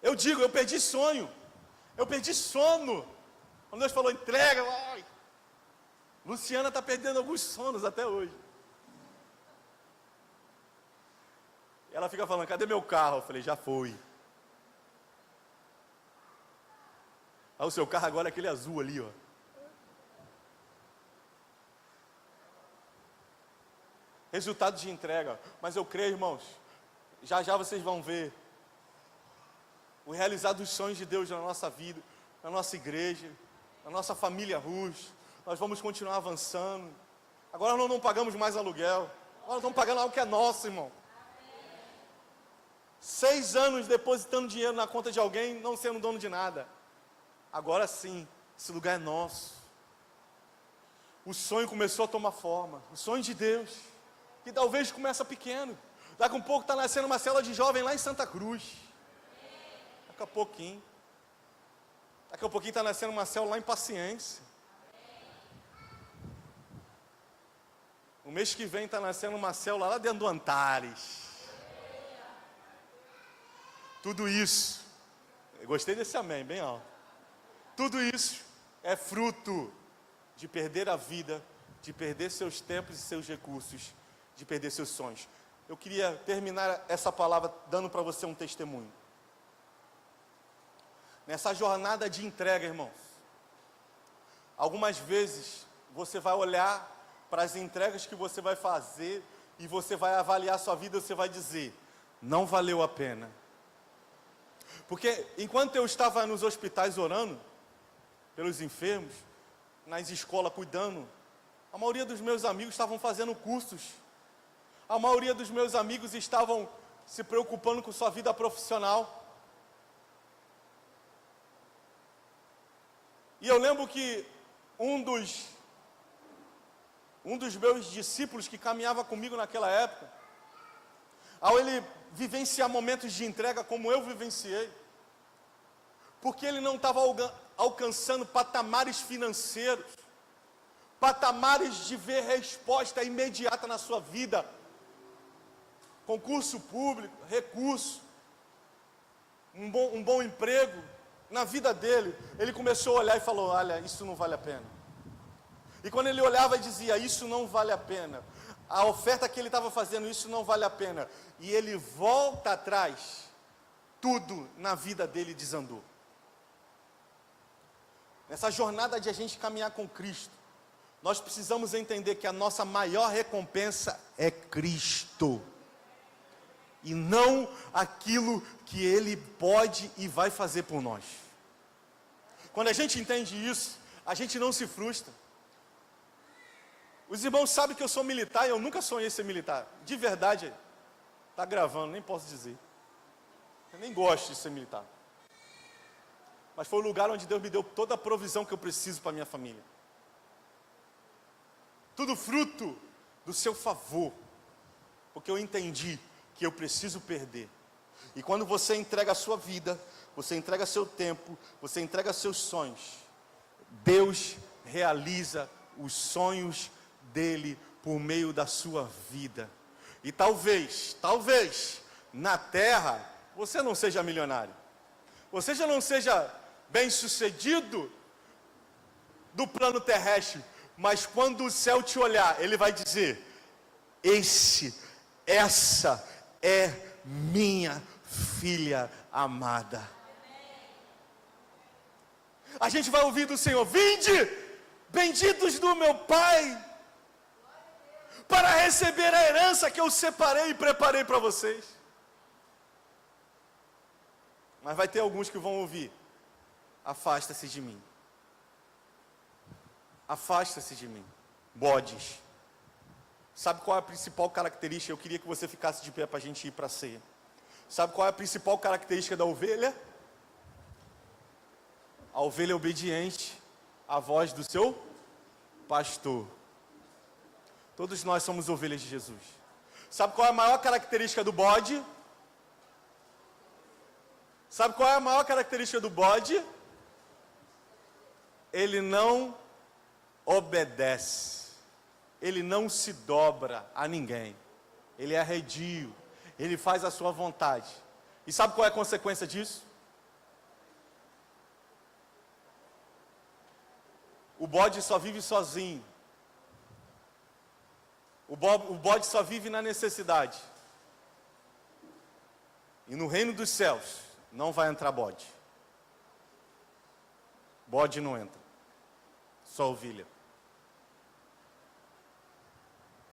Eu digo, eu perdi sonho. Eu perdi sono. Quando Deus falou, entrega. Ai. Luciana está perdendo alguns sonos até hoje. Ela fica falando, cadê meu carro? Eu falei, já foi. Ah, o seu carro agora é aquele azul ali, ó. Resultado de entrega. Mas eu creio, irmãos, já já vocês vão ver o realizar dos sonhos de Deus na nossa vida, na nossa igreja, na nossa família Rus. Nós vamos continuar avançando. Agora nós não pagamos mais aluguel. Agora nós estamos pagando algo que é nosso, irmão. 6 anos depositando dinheiro na conta de alguém, não sendo dono de nada. Agora sim, esse lugar é nosso. o sonho começou a tomar forma. O sonho de Deus, que talvez começa pequeno. Daqui a um pouco está nascendo uma célula de jovem lá em Santa Cruz. Daqui a pouquinho. Daqui a pouquinho está nascendo uma célula lá em Paciência. O mês que vem está nascendo uma célula lá dentro do Antares. Tudo isso, eu gostei desse amém, bem alto. Tudo isso é fruto de perder a vida, de perder seus tempos e seus recursos, de perder seus sonhos. Eu queria terminar essa palavra dando para você um testemunho. Nessa jornada de entrega, irmãos, algumas vezes você vai olhar para as entregas que você vai fazer e você vai avaliar a sua vida e você vai dizer, não valeu a pena. Porque enquanto eu estava nos hospitais orando pelos enfermos, nas escolas cuidando, a maioria dos meus amigos estavam fazendo cursos. A maioria dos meus amigos estavam se preocupando com sua vida profissional. E eu lembro que um dos meus discípulos que caminhava comigo naquela época, ao ele vivenciar momentos de entrega como eu vivenciei, porque ele não estava alcançando patamares financeiros, patamares de ver resposta imediata na sua vida, concurso público, recurso, um bom emprego, na vida dele, ele começou a olhar e falou, olha, isso não vale a pena. E quando ele olhava e dizia, isso não vale a pena, a oferta que ele estava fazendo, isso não vale a pena, e ele volta atrás, tudo na vida dele desandou. Nessa jornada de a gente caminhar com Cristo, nós precisamos entender que a nossa maior recompensa é Cristo, e não aquilo que Ele pode e vai fazer por nós. Quando a gente entende isso, a gente não se frustra. Os irmãos sabem que eu sou militar e eu nunca sonhei ser militar. De verdade, está gravando, nem posso dizer. Eu nem gosto de ser militar. Mas foi o lugar onde Deus me deu toda a provisão que eu preciso para a minha família. Tudo fruto do seu favor. Porque eu entendi que eu preciso perder. E quando você entrega a sua vida, você entrega seu tempo, você entrega seus sonhos, Deus realiza os sonhos dele por meio da sua vida. E talvez, na terra, você não seja milionário. Você já não seja bem-sucedido do plano terrestre. Mas quando o céu te olhar, ele vai dizer, essa é minha filha amada. A gente vai ouvir do Senhor, vinde, benditos do meu Pai, para receber a herança que eu separei e preparei para vocês. Mas vai ter alguns que vão ouvir, afasta-se de mim. Afasta-se de mim. Bodes. Sabe qual é a principal característica? Eu queria que você ficasse de pé para a gente ir para a ceia. Sabe qual é a principal característica da ovelha? A ovelha é obediente à voz do seu pastor. Todos nós somos ovelhas de Jesus. Sabe qual é a maior característica do bode? Sabe qual é a maior característica do bode? Ele não obedece. Ele não se dobra a ninguém. Ele é arredio. Ele faz a sua vontade. E sabe qual é a consequência disso? O bode só vive sozinho. O bode só vive na necessidade. E no reino dos céus não vai entrar bode. Bode não entra. Só ovelha.